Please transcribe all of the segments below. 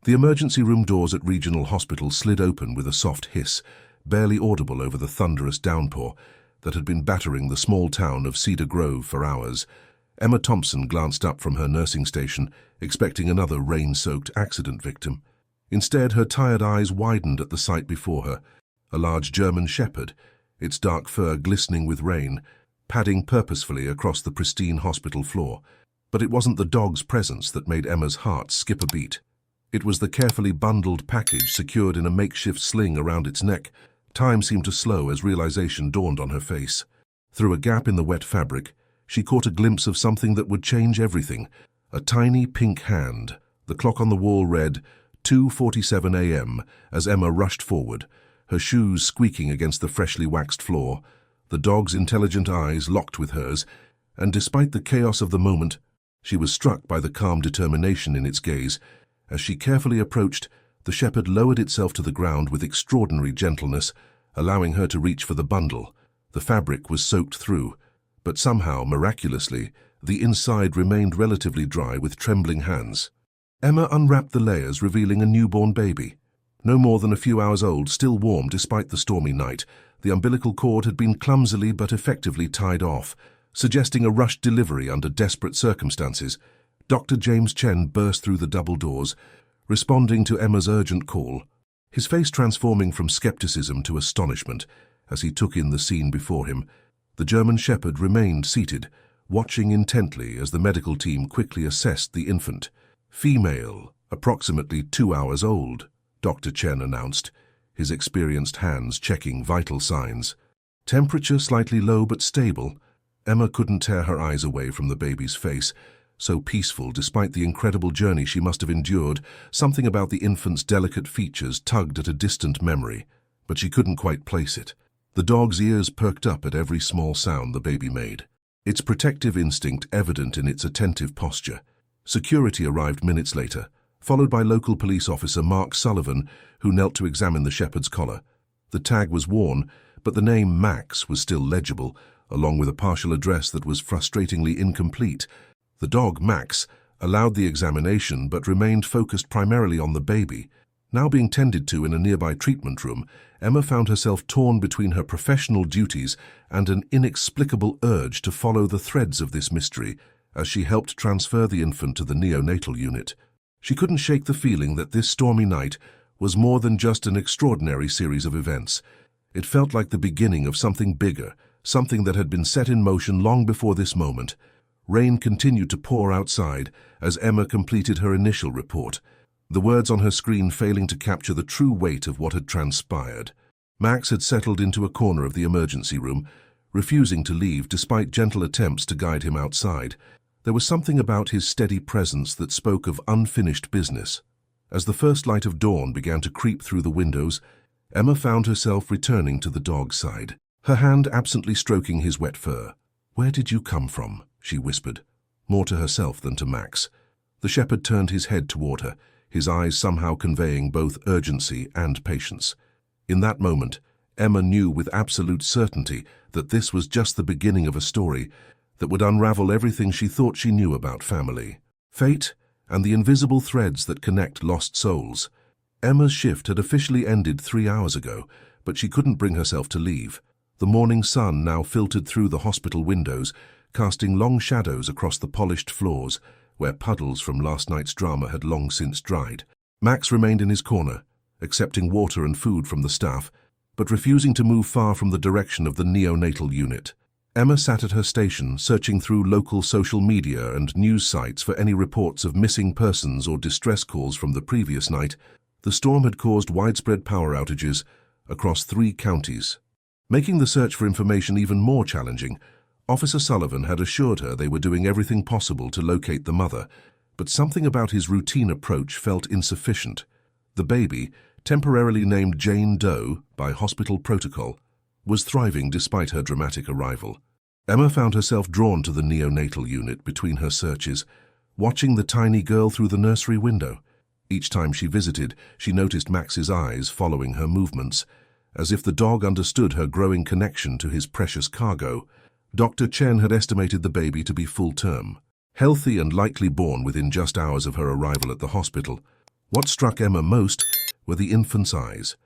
The emergency room doors at regional hospitals slid open with a soft hiss, barely audible over the thunderous downpour that had been battering the small town of Cedar Grove for hours. Emma Thompson glanced up from her nursing station, expecting another rain-soaked accident victim. Instead, her tired eyes widened at the sight before her, a large German shepherd, its dark fur glistening with rain, padding purposefully across the pristine hospital floor. But it wasn't the dog's presence that made Emma's heart skip a beat. It was the carefully bundled package secured in a makeshift sling around its neck. Time seemed to slow as realization dawned on her face. Through a gap in the wet fabric, she caught a glimpse of something that would change everything. A tiny pink hand. The clock on the wall read 2:47 a.m. as Emma rushed forward, her shoes squeaking against the freshly waxed floor. The dog's intelligent eyes locked with hers, and despite the chaos of the moment, she was struck by the calm determination in its gaze. As she carefully approached, the shepherd lowered itself to the ground with extraordinary gentleness, allowing her to reach for the bundle. The fabric was soaked through, but somehow, miraculously, the inside remained relatively dry with trembling hands. Emma unwrapped the layers, revealing a newborn baby. No more than a few hours old, still warm despite the stormy night, the umbilical cord had been clumsily but effectively tied off, suggesting a rushed delivery under desperate circumstances. Dr. James Chen burst through the double doors, responding to Emma's urgent call, his face transforming from skepticism to astonishment as he took in the scene before him. The German shepherd remained seated, watching intently as the medical team quickly assessed the infant. Female, approximately 2 hours old, Dr. Chen announced, his experienced hands checking vital signs. Temperature slightly low but stable. Emma couldn't tear her eyes away from the baby's face, so peaceful despite the incredible journey she must have endured. Something about the infant's delicate features tugged at a distant memory, but she couldn't quite place it. The dog's ears perked up at every small sound the baby made, its protective instinct evident in its attentive posture. Security arrived minutes later, followed by local police officer Mark Sullivan, who knelt to examine the shepherd's collar. The tag was worn, but the name Max was still legible, along with a partial address that was frustratingly incomplete. The dog, Max, allowed the examination but remained focused primarily on the baby. Now being tended to in a nearby treatment room, Emma found herself torn between her professional duties and an inexplicable urge to follow the threads of this mystery as she helped transfer the infant to the neonatal unit. She couldn't shake the feeling that this stormy night was more than just an extraordinary series of events. It felt like the beginning of something bigger, something that had been set in motion long before this moment. Rain continued to pour outside as Emma completed her initial report, the words on her screen failing to capture the true weight of what had transpired. Max had settled into a corner of the emergency room, refusing to leave despite gentle attempts to guide him outside. There was something about his steady presence that spoke of unfinished business. As the first light of dawn began to creep through the windows, Emma found herself returning to the dog's side, her hand absently stroking his wet fur. "Where did you come from?" she whispered, more to herself than to Max. The shepherd turned his head toward her, his eyes somehow conveying both urgency and patience. In that moment, Emma knew with absolute certainty that this was just the beginning of a story that would unravel everything she thought she knew about family, fate, and the invisible threads that connect lost souls. Emma's shift had officially ended 3 hours ago, but she couldn't bring herself to leave. The morning sun now filtered through the hospital windows, casting long shadows across the polished floors, where puddles from last night's drama had long since dried. Max remained in his corner, accepting water and food from the staff, but refusing to move far from the direction of the neonatal unit. Emma sat at her station, searching through local social media and news sites for any reports of missing persons or distress calls from the previous night. The storm had caused widespread power outages across 3 counties. Making the search for information even more challenging, Officer Sullivan had assured her they were doing everything possible to locate the mother, but something about his routine approach felt insufficient. The baby, temporarily named Jane Doe by hospital protocol, was thriving despite her dramatic arrival. Emma found herself drawn to the neonatal unit between her searches, watching the tiny girl through the nursery window. Each time she visited, she noticed Max's eyes following her movements, as if the dog understood her growing connection to his precious cargo. Dr. Chen had estimated the baby to be full-term, healthy and likely born within just hours of her arrival at the hospital. What struck Emma most were the infant's eyes,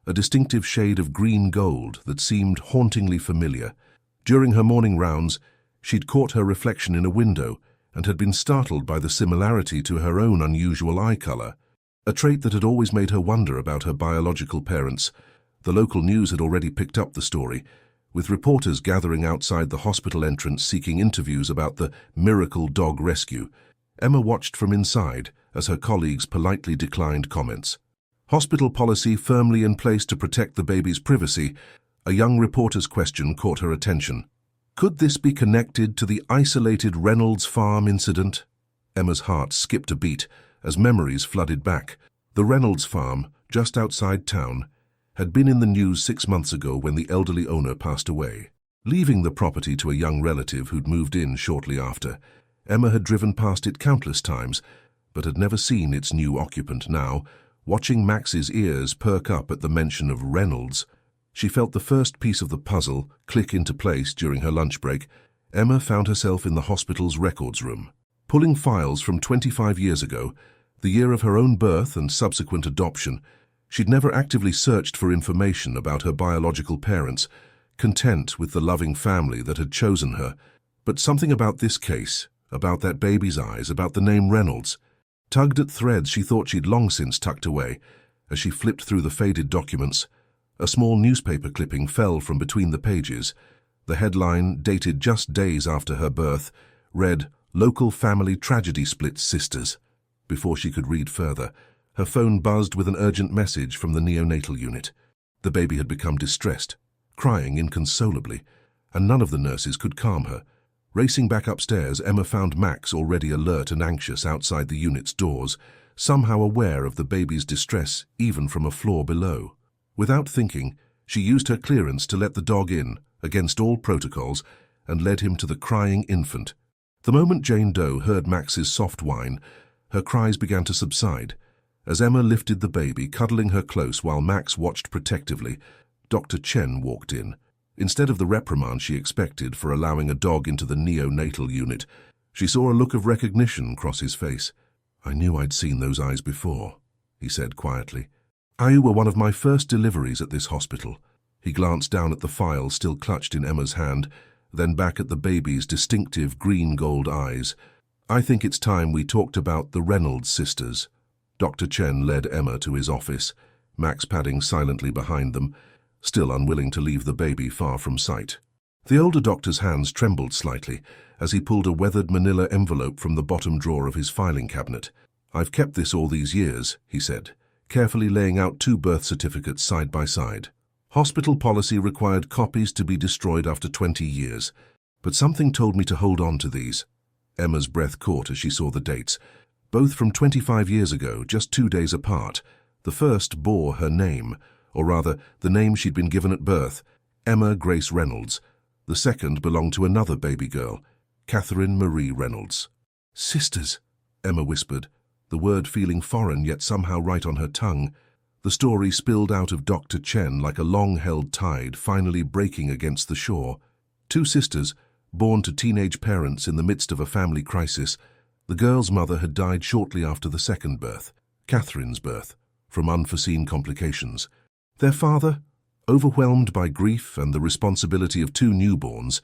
a distinctive shade of green gold that seemed hauntingly familiar. During her morning rounds, she'd caught her reflection in a window and had been startled by the similarity to her own unusual eye color, a trait that had always made her wonder about her biological parents. The local news had already picked up the story, with reporters gathering outside the hospital entrance seeking interviews about the miracle dog rescue. Emma watched from inside as her colleagues politely declined comments. Hospital policy firmly in place to protect the baby's privacy, a young reporter's question caught her attention. Could this be connected to the isolated Reynolds Farm incident? Emma's heart skipped a beat as memories flooded back. The Reynolds Farm, just outside town, had been in the news 6 months ago when the elderly owner passed away. Leaving the property to a young relative who'd moved in shortly after, Emma had driven past it countless times, but had never seen its new occupant. Now, watching Max's ears perk up at the mention of Reynolds, she felt the first piece of the puzzle click into place during her lunch break. Emma found herself in the hospital's records room, pulling files from 25 years ago, the year of her own birth and subsequent adoption. She'd never actively searched for information about her biological parents, content with the loving family that had chosen her. But something about this case, about that baby's eyes, about the name Reynolds, tugged at threads she thought she'd long since tucked away. As she flipped through the faded documents, a small newspaper clipping fell from between the pages. The headline, dated just days after her birth, read, "Local family tragedy splits sisters." Before she could read further, her phone buzzed with an urgent message from the neonatal unit. The baby had become distressed, crying inconsolably, and none of the nurses could calm her. Racing back upstairs, Emma found Max already alert and anxious outside the unit's doors, somehow aware of the baby's distress even from a floor below. Without thinking, she used her clearance to let the dog in, against all protocols, and led him to the crying infant. The moment Jane Doe heard Max's soft whine, her cries began to subside. As Emma lifted the baby, cuddling her close while Max watched protectively, Dr. Chen walked in. Instead of the reprimand she expected for allowing a dog into the neonatal unit, she saw a look of recognition cross his face. "I knew I'd seen those eyes before," he said quietly. "You were one of my first deliveries at this hospital." He glanced down at the file still clutched in Emma's hand, then back at the baby's distinctive green-gold eyes. "I think it's time we talked about the Reynolds sisters." Dr. Chen led Emma to his office, Max padding silently behind them, still unwilling to leave the baby far from sight. The older doctor's hands trembled slightly as he pulled a weathered manila envelope from the bottom drawer of his filing cabinet. "I've kept this all these years," he said, carefully laying out 2 birth certificates side by side. Hospital policy required copies to be destroyed after 20 years, but something told me to hold on to these. Emma's breath caught as she saw the dates, both from 25 years ago, just 2 days apart. The first bore her name, or rather, the name she'd been given at birth, Emma Grace Reynolds. The second belonged to another baby girl, Catherine Marie Reynolds. "Sisters," Emma whispered, the word feeling foreign yet somehow right on her tongue. The story spilled out of Dr. Chen like a long-held tide finally breaking against the shore. 2 sisters, born to teenage parents in the midst of a family crisis. The girl's mother had died shortly after the second birth, Catherine's birth, from unforeseen complications. Their father, overwhelmed by grief and the responsibility of 2 newborns,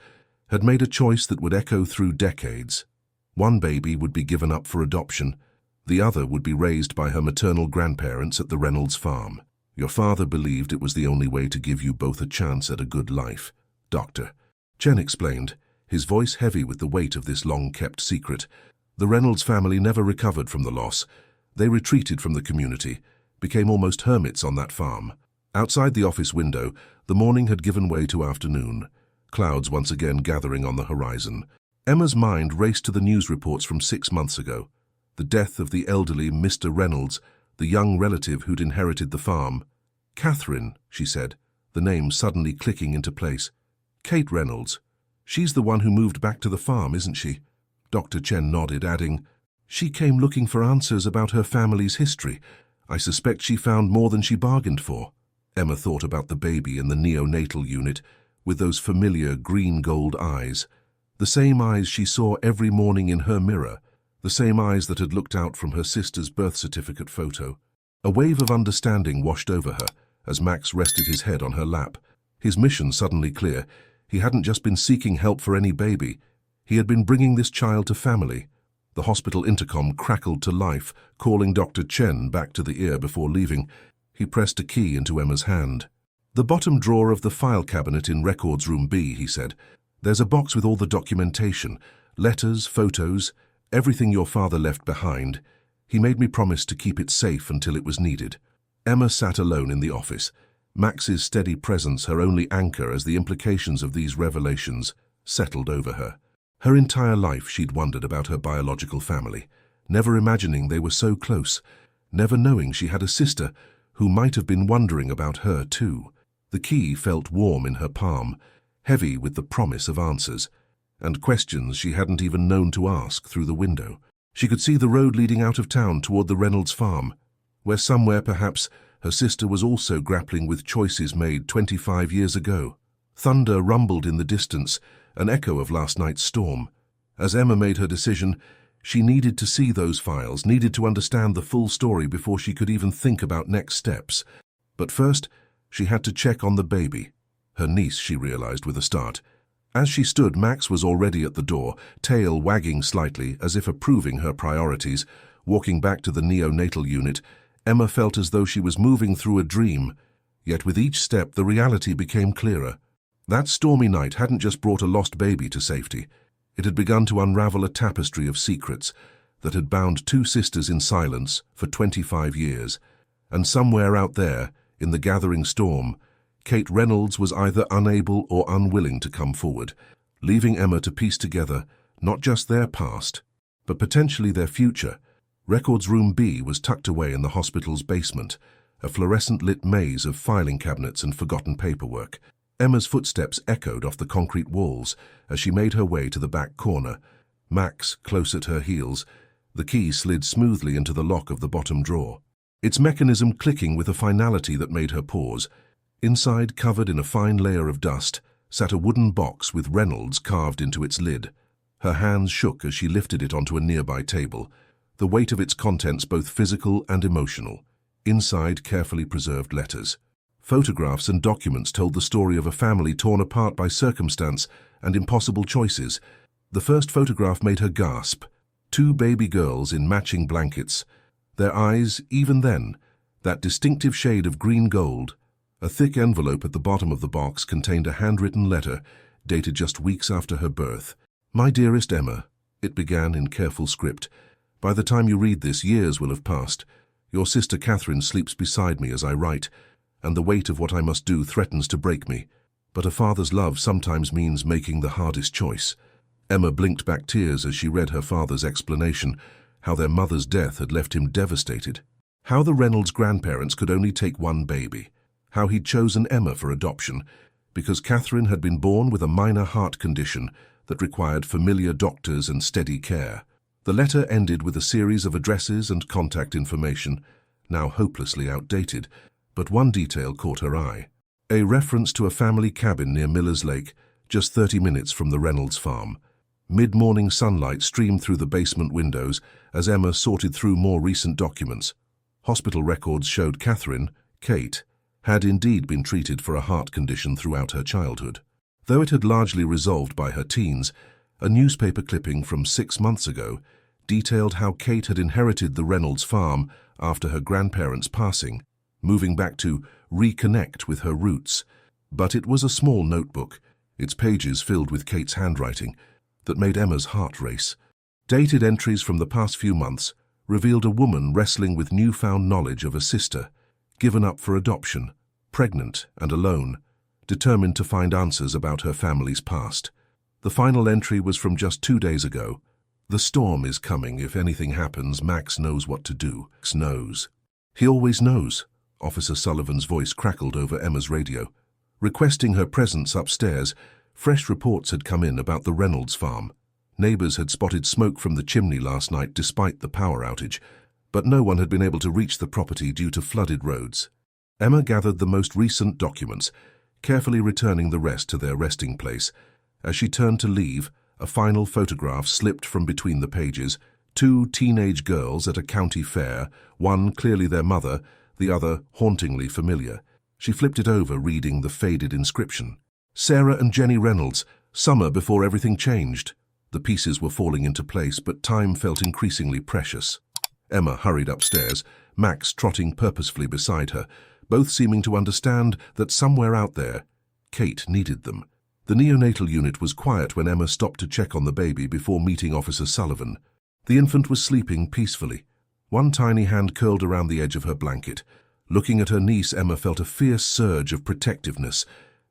had made a choice that would echo through decades. One baby would be given up for adoption. The other would be raised by her maternal grandparents at the Reynolds farm. "Your father believed it was the only way to give you both a chance at a good life, Doctor," Chen explained, his voice heavy with the weight of this long-kept secret. The Reynolds family never recovered from the loss. They retreated from the community, became almost hermits on that farm. Outside the office window, the morning had given way to afternoon, clouds once again gathering on the horizon. Emma's mind raced to the news reports from 6 months ago. The death of the elderly Mr. Reynolds, the young relative who'd inherited the farm. "Catherine," she said, the name suddenly clicking into place. "Kate Reynolds. She's the one who moved back to the farm, isn't she?" Dr. Chen nodded, adding, "She came looking for answers about her family's history. I suspect she found more than she bargained for." Emma thought about the baby in the neonatal unit, with those familiar green-gold eyes, the same eyes she saw every morning in her mirror, the same eyes that had looked out from her sister's birth certificate photo. A wave of understanding washed over her as Max rested his head on her lap. His mission suddenly clear. He hadn't just been seeking help for any baby. He had been bringing this child to family. The hospital intercom crackled to life, calling Dr. Chen back to the ear before leaving. He pressed a key into Emma's hand. "The bottom drawer of the file cabinet in Records Room B," he said. "There's a box with all the documentation, letters, photos, everything your father left behind. He made me promise to keep it safe until it was needed." Emma sat alone in the office, Max's steady presence her only anchor as the implications of these revelations settled over her. Her entire life she'd wondered about her biological family, never imagining they were so close, never knowing she had a sister who might have been wondering about her too. The key felt warm in her palm, heavy with the promise of answers, and questions she hadn't even known to ask through the window. She could see the road leading out of town toward the Reynolds farm, where somewhere perhaps her sister was also grappling with choices made 25 years ago. Thunder rumbled in the distance, an echo of last night's storm. As Emma made her decision, she needed to see those files, needed to understand the full story before she could even think about next steps. But first, she had to check on the baby. Her niece, she realized with a start. As she stood, Max was already at the door, tail wagging slightly as if approving her priorities. Walking back to the neonatal unit, Emma felt as though she was moving through a dream. Yet with each step, the reality became clearer. That stormy night hadn't just brought a lost baby to safety. It had begun to unravel a tapestry of secrets that had bound two sisters in silence for 25 years. And somewhere out there, in the gathering storm, Kate Reynolds was either unable or unwilling to come forward, leaving Emma to piece together not just their past, but potentially their future. Records Room B was tucked away in the hospital's basement, a fluorescent-lit maze of filing cabinets and forgotten paperwork. Emma's footsteps echoed off the concrete walls as she made her way to the back corner. Max, close at her heels, the key slid smoothly into the lock of the bottom drawer, its mechanism clicking with a finality that made her pause. Inside, covered in a fine layer of dust, sat a wooden box with Reynolds carved into its lid. Her hands shook as she lifted it onto a nearby table, the weight of its contents both physical and emotional. Inside, carefully preserved letters. Photographs and documents told the story of a family torn apart by circumstance and impossible choices. The first photograph made her gasp. Two baby girls in matching blankets. Their eyes, even then, that distinctive shade of green gold. A thick envelope at the bottom of the box contained a handwritten letter, dated just weeks after her birth. "My dearest Emma," it began in careful script. "By the time you read this, years will have passed. Your sister Catherine sleeps beside me as I write, and the weight of what I must do threatens to break me. But a father's love sometimes means making the hardest choice." Emma blinked back tears as she read her father's explanation, how their mother's death had left him devastated, how the Reynolds grandparents could only take one baby, how he'd chosen Emma for adoption, because Catherine had been born with a minor heart condition that required familiar doctors and steady care. The letter ended with a series of addresses and contact information, now hopelessly outdated, but one detail caught her eye. A reference to a family cabin near Miller's Lake, just 30 minutes from the Reynolds farm. Mid-morning sunlight streamed through the basement windows as Emma sorted through more recent documents. Hospital records showed Catherine, Kate, had indeed been treated for a heart condition throughout her childhood. Though it had largely resolved by her teens, a newspaper clipping from 6 months ago detailed how Kate had inherited the Reynolds farm after her grandparents' passing, moving back to reconnect with her roots. But it was a small notebook, its pages filled with Kate's handwriting, that made Emma's heart race. Dated entries from the past few months revealed a woman wrestling with newfound knowledge of a sister, given up for adoption, pregnant and alone, determined to find answers about her family's past. The final entry was from just 2 days ago. "The storm is coming. If anything happens, Max knows what to do." Max knows. "He always knows." Officer Sullivan's voice crackled over Emma's radio. Requesting her presence upstairs, fresh reports had come in about the Reynolds farm. Neighbors had spotted smoke from the chimney last night despite the power outage, but no one had been able to reach the property due to flooded roads. Emma gathered the most recent documents, carefully returning the rest to their resting place. As she turned to leave, a final photograph slipped from between the pages, Two teenage girls at a county fair, one clearly their mother, the other hauntingly familiar. She flipped it over, reading the faded inscription. Sarah and Jenny Reynolds, summer before everything changed. The pieces were falling into place, but time felt increasingly precious. Emma hurried upstairs, Max trotting purposefully beside her, both seeming to understand that somewhere out there, Kate needed them. The neonatal unit was quiet when Emma stopped to check on the baby before meeting Officer Sullivan. The infant was sleeping peacefully. One tiny hand curled around the edge of her blanket. Looking at her niece, Emma felt a fierce surge of protectiveness,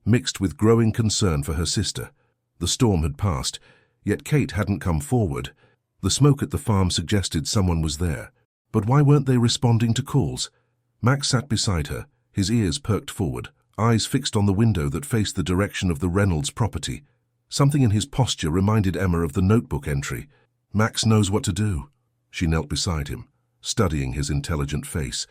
mixed with growing concern for her sister. The storm had passed, yet Kate hadn't come forward. The smoke at the farm suggested someone was there. But why weren't they responding to calls? Max sat beside her, his ears perked forward, eyes fixed on the window that faced the direction of the Reynolds property. Something in his posture reminded Emma of the notebook entry. Max knows what to do. She knelt beside him, studying his intelligent face.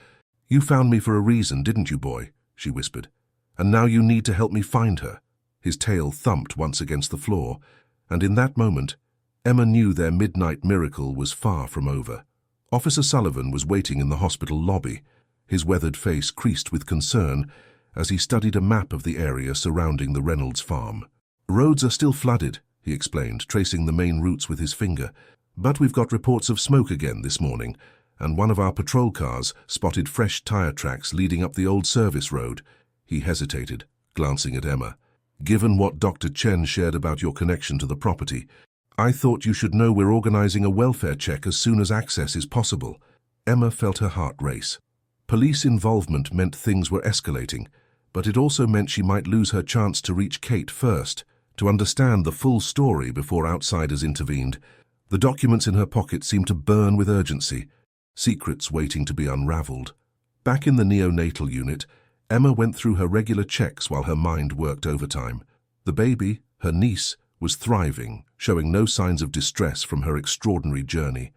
"You found me for a reason, didn't you, boy?" she whispered. "And now you need to help me find her." His tail thumped once against the floor, and in that moment, Emma knew their midnight miracle was far from over. Officer Sullivan was waiting in the hospital lobby, his weathered face creased with concern as he studied a map of the area surrounding the Reynolds farm. "Roads are still flooded," he explained, tracing the main routes with his finger. "But we've got reports of smoke again this morning, and one of our patrol cars spotted fresh tire tracks leading up the old service road." He hesitated, glancing at Emma. "Given what Dr. Chen shared about your connection to the property, I thought you should know we're organizing a welfare check as soon as access is possible." Emma felt her heart race. Police involvement meant things were escalating, but it also meant she might lose her chance to reach Kate first, to understand the full story before outsiders intervened. The documents in her pocket seemed to burn with urgency, secrets waiting to be unraveled. Back in the neonatal unit, Emma went through her regular checks while her mind worked overtime. The baby, her niece, was thriving, showing no signs of distress from her extraordinary journey.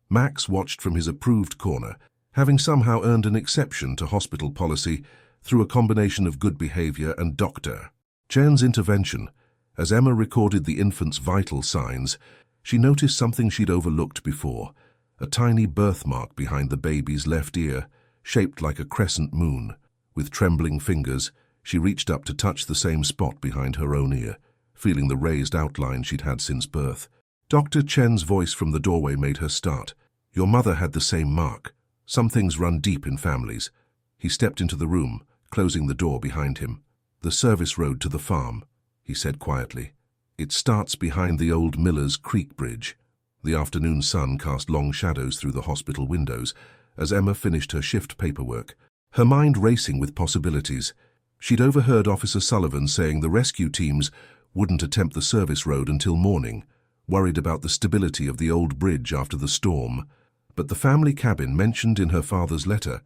Max watched from his approved corner, having somehow earned an exception to hospital policy through a combination of good behavior and Dr. Chen's intervention. As Emma recorded the infant's vital signs, she noticed something she'd overlooked before, a tiny birthmark behind the baby's left ear, shaped like a crescent moon. With trembling fingers, she reached up to touch the same spot behind her own ear, feeling the raised outline she'd had since birth. Dr. Chen's voice from the doorway made her start. "Your mother had the same mark. Some things run deep in families." He stepped into the room, closing the door behind him. "The service road to the farm," he said quietly. "It starts behind the old Miller's Creek Bridge." The afternoon sun cast long shadows through the hospital windows as Emma finished her shift paperwork, her mind racing with possibilities. She'd overheard Officer Sullivan saying the rescue teams wouldn't attempt the service road until morning, worried about the stability of the old bridge after the storm. But the family cabin mentioned in her father's letter,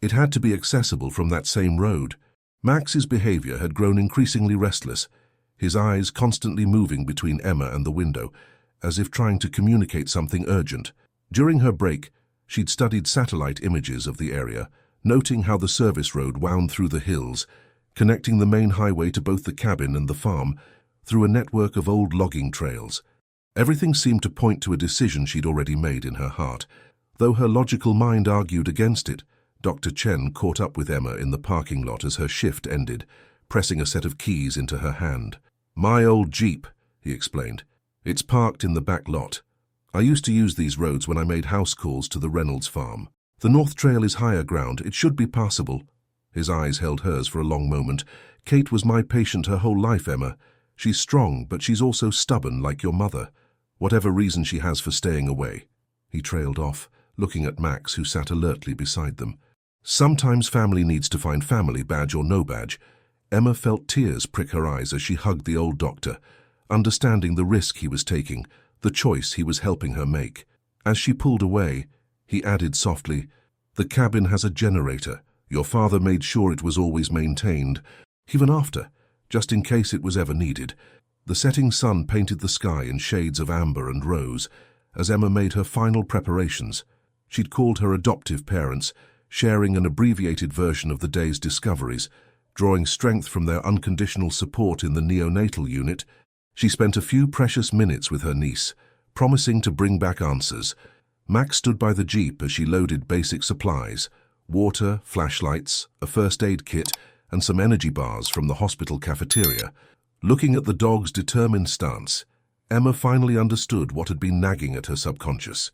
it had to be accessible from that same road. Max's behavior had grown increasingly restless, his eyes constantly moving between Emma and the window, as if trying to communicate something urgent. During her break, she'd studied satellite images of the area, noting how the service road wound through the hills, connecting the main highway to both the cabin and the farm through a network of old logging trails. Everything seemed to point to a decision she'd already made in her heart. Though her logical mind argued against it, Dr. Chen caught up with Emma in the parking lot as her shift ended, pressing a set of keys into her hand. "My old Jeep," he explained. "It's parked in the back lot. I used to use these roads when I made house calls to the Reynolds farm. The North Trail is higher ground. It should be passable." His eyes held hers for a long moment. "Kate was my patient her whole life, Emma. She's strong, but she's also stubborn like your mother, whatever reason she has for staying away." He trailed off, looking at Max, who sat alertly beside them. Sometimes family needs to find family, badge or no badge. Emma felt tears prick her eyes as she hugged the old doctor, understanding the risk he was taking, the choice he was helping her make. As she pulled away, he added softly, "The cabin has a generator. Your father made sure it was always maintained, even after, just in case it was ever needed." The setting sun painted the sky in shades of amber and rose as Emma made her final preparations. She'd called her adoptive parents, sharing an abbreviated version of the day's discoveries, drawing strength from their unconditional support in the neonatal unit. She spent a few precious minutes with her niece, promising to bring back answers. Max stood by the jeep as she loaded basic supplies: water, flashlights, a first aid kit, and some energy bars from the hospital cafeteria. Looking at the dog's determined stance, Emma finally understood what had been nagging at her subconscious.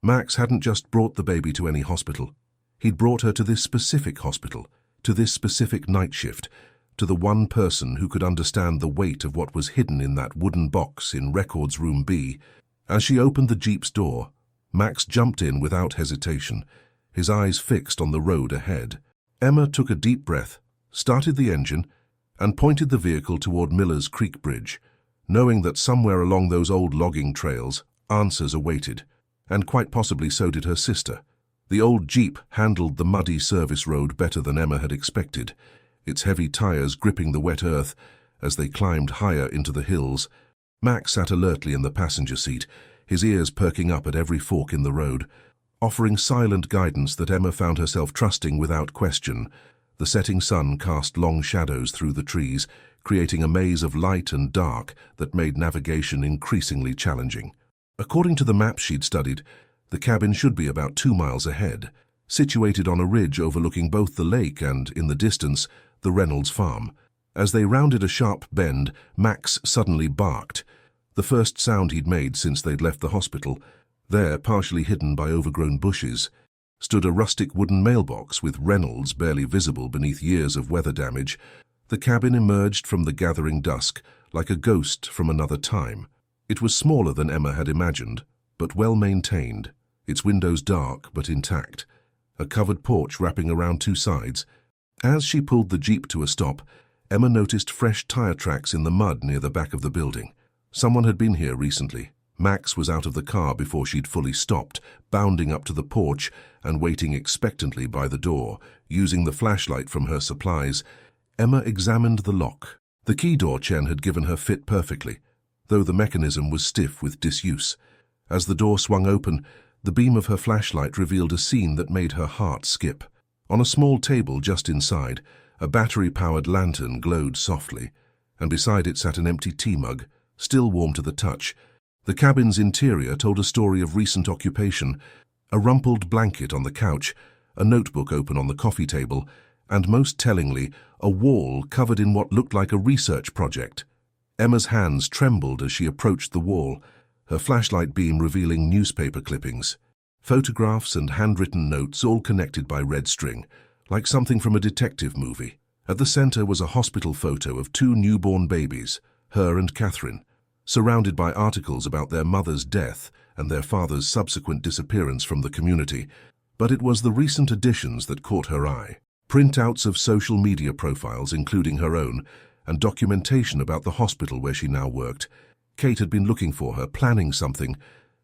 Max hadn't just brought the baby to any hospital. He'd brought her to this specific hospital, to this specific night shift, to the one person who could understand the weight of what was hidden in that wooden box in Records Room B. As she opened the jeep's door, Max jumped in without hesitation, his eyes fixed on the road ahead. Emma took a deep breath, started the engine, and pointed the vehicle toward Miller's Creek Bridge, knowing that somewhere along those old logging trails, answers awaited, and quite possibly so did her sister. The old jeep handled the muddy service road better than Emma had expected, its heavy tires gripping the wet earth as they climbed higher into the hills. Max sat alertly in the passenger seat, his ears perking up at every fork in the road, offering silent guidance that Emma found herself trusting without question. The setting sun cast long shadows through the trees, creating a maze of light and dark that made navigation increasingly challenging. According to the map she'd studied, the cabin should be about 2 miles ahead, situated on a ridge overlooking both the lake and, in the distance, the Reynolds farm. As they rounded a sharp bend, Max suddenly barked, the first sound he'd made since they'd left the hospital. There, partially hidden by overgrown bushes, stood a rustic wooden mailbox with Reynolds barely visible beneath years of weather damage. The cabin emerged from the gathering dusk like a ghost from another time. It was smaller than Emma had imagined, but well maintained, its windows dark but intact, a covered porch wrapping around 2 sides. As she pulled the jeep to a stop, Emma noticed fresh tire tracks in the mud near the back of the building. Someone had been here recently. Max was out of the car before she'd fully stopped, bounding up to the porch and waiting expectantly by the door. Using the flashlight from her supplies, Emma examined the lock. The key door Chen had given her fit perfectly, though the mechanism was stiff with disuse. As the door swung open, the beam of her flashlight revealed a scene that made her heart skip. On a small table just inside, a battery-powered lantern glowed softly, and beside it sat an empty tea mug, still warm to the touch. The cabin's interior told a story of recent occupation: a rumpled blanket on the couch, a notebook open on the coffee table, and most tellingly, a wall covered in what looked like a research project. Emma's hands trembled as she approached the wall, her flashlight beam revealing newspaper clippings, photographs and handwritten notes all connected by red string, like something from a detective movie. At the center was a hospital photo of 2 newborn babies, her and Catherine, surrounded by articles about their mother's death and their father's subsequent disappearance from the community. But it was the recent additions that caught her eye. Printouts of social media profiles, including her own, and documentation about the hospital where she now worked. Kate had been looking for her, planning something,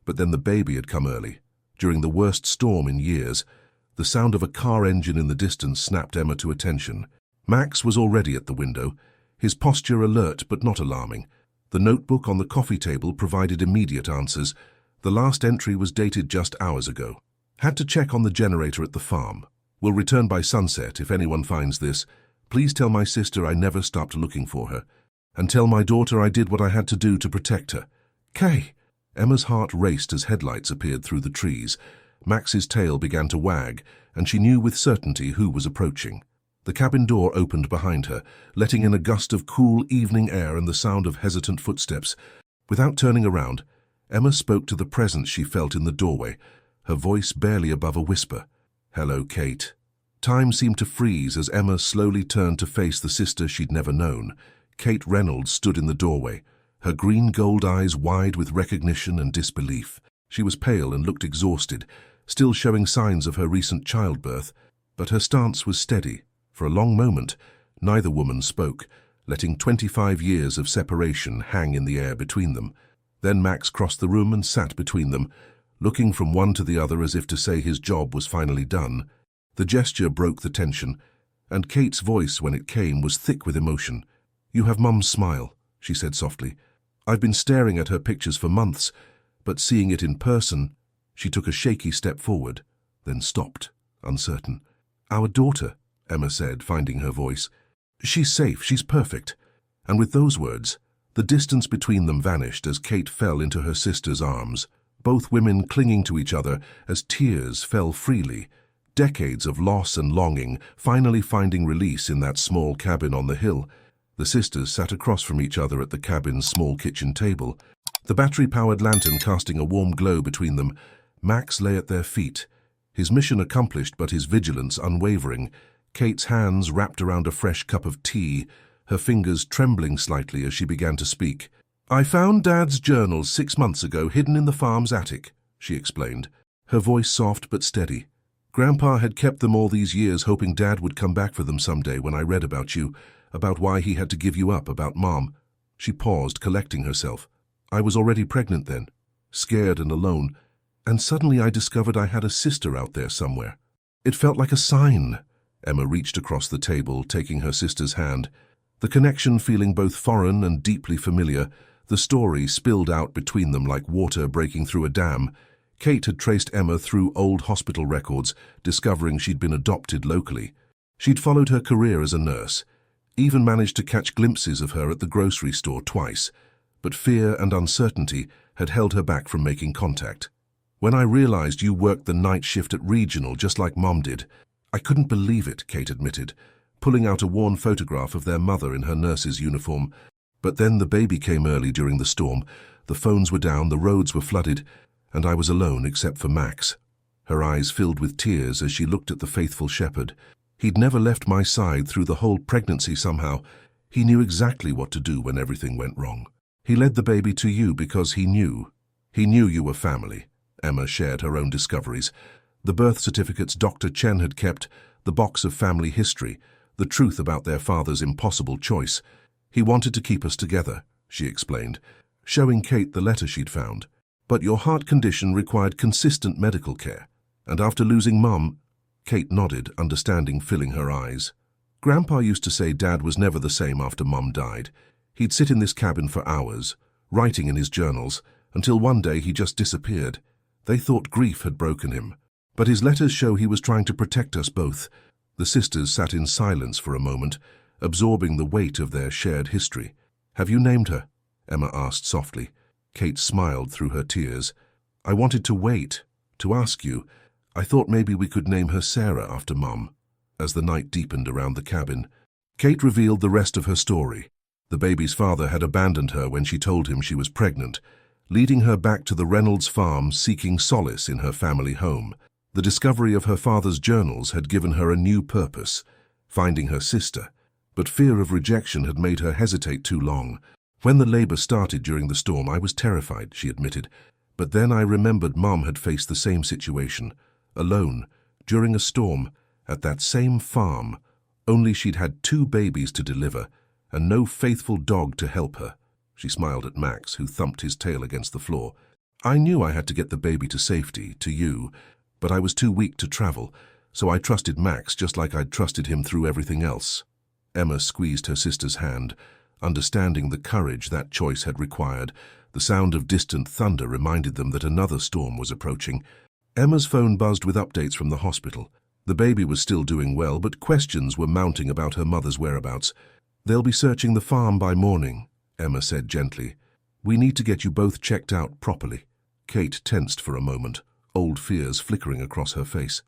but then the baby had come early. During the worst storm in years, the sound of a car engine in the distance snapped Emma to attention. Max was already at the window, his posture alert but not alarming. The notebook on the coffee table provided immediate answers. The last entry was dated just hours ago. Had to check on the generator at the farm. Will return by sunset. If anyone finds this, please tell my sister I never stopped looking for her. And tell my daughter I did what I had to do to protect her. Kay! Emma's heart raced as headlights appeared through the trees. Max's tail began to wag, and she knew with certainty who was approaching. The cabin door opened behind her, letting in a gust of cool evening air and the sound of hesitant footsteps. Without turning around, Emma spoke to the presence she felt in the doorway, her voice barely above a whisper. "Hello, Kate." Time seemed to freeze as Emma slowly turned to face the sister she'd never known. Kate Reynolds stood in the doorway, her green-gold eyes wide with recognition and disbelief. She was pale and looked exhausted, still showing signs of her recent childbirth, but her stance was steady. For a long moment, neither woman spoke, letting 25 years of separation hang in the air between them. Then Max crossed the room and sat between them, looking from one to the other as if to say his job was finally done. The gesture broke the tension, and Kate's voice, when it came, was thick with emotion. "You have Mum's smile," she said softly. "I've been staring at her pictures for months, but seeing it in person..." She took a shaky step forward, then stopped, uncertain. "Our daughter," Emma said, finding her voice. "She's safe, she's perfect." And with those words, the distance between them vanished as Kate fell into her sister's arms, both women clinging to each other as tears fell freely. Decades of loss and longing finally finding release in that small cabin on the hill. The sisters sat across from each other at the cabin's small kitchen table, the battery-powered lantern casting a warm glow between them. Max lay at their feet, his mission accomplished but his vigilance unwavering. Kate's hands wrapped around a fresh cup of tea, her fingers trembling slightly as she began to speak. "I found Dad's journals 6 months ago hidden in the farm's attic," she explained, her voice soft but steady. "Grandpa had kept them all these years hoping Dad would come back for them someday. When I read about you, about why he had to give you up, about Mom." She paused, collecting herself. "I was already pregnant then, scared and alone, and suddenly I discovered I had a sister out there somewhere. It felt like a sign." Emma reached across the table, taking her sister's hand. The connection feeling both foreign and deeply familiar, the story spilled out between them like water breaking through a dam. Kate had traced Emma through old hospital records, discovering she'd been adopted locally. She'd followed her career as a nurse, even managed to catch glimpses of her at the grocery store twice, but fear and uncertainty had held her back from making contact. "When I realized you worked the night shift at Regional just like Mom did, I couldn't believe it," Kate admitted, pulling out a worn photograph of their mother in her nurse's uniform. "But then the baby came early during the storm. The phones were down, the roads were flooded, and I was alone except for Max." Her eyes filled with tears as she looked at the faithful shepherd. "He'd never left my side through the whole pregnancy somehow. He knew exactly what to do when everything went wrong. He led the baby to you because he knew you were family." Emma shared her own discoveries. The birth certificates Dr. Chen had kept, the box of family history, the truth about their father's impossible choice. "He wanted to keep us together," she explained, showing Kate the letter she'd found. "But your heart condition required consistent medical care, and after losing Mom—" Kate nodded, understanding filling her eyes. "Grandpa used to say Dad was never the same after Mom died. He'd sit in this cabin for hours, writing in his journals, until one day he just disappeared. They thought grief had broken him, but his letters show he was trying to protect us both." The sisters sat in silence for a moment, absorbing the weight of their shared history. "Have you named her?" Emma asked softly. Kate smiled through her tears. "I wanted to wait, to ask you. I thought maybe we could name her Sarah after Mom." As the night deepened around the cabin, Kate revealed the rest of her story. The baby's father had abandoned her when she told him she was pregnant, leading her back to the Reynolds farm seeking solace in her family home. The discovery of her father's journals had given her a new purpose, finding her sister, but fear of rejection had made her hesitate too long. "When the labor started during the storm, I was terrified," she admitted, "but then I remembered Mom had faced the same situation, alone, during a storm, at that same farm, only she'd had 2 babies to deliver, and no faithful dog to help her." She smiled at Max, who thumped his tail against the floor. "I knew I had to get the baby to safety, to you, but I was too weak to travel, so I trusted Max just like I'd trusted him through everything else." Emma squeezed her sister's hand, understanding the courage that choice had required. The sound of distant thunder reminded them that another storm was approaching. Emma's phone buzzed with updates from the hospital. The baby was still doing well, but questions were mounting about her mother's whereabouts. "They'll be searching the farm by morning," Emma said gently. "We need to get you both checked out properly." Kate tensed for a moment, old fears flickering across her face.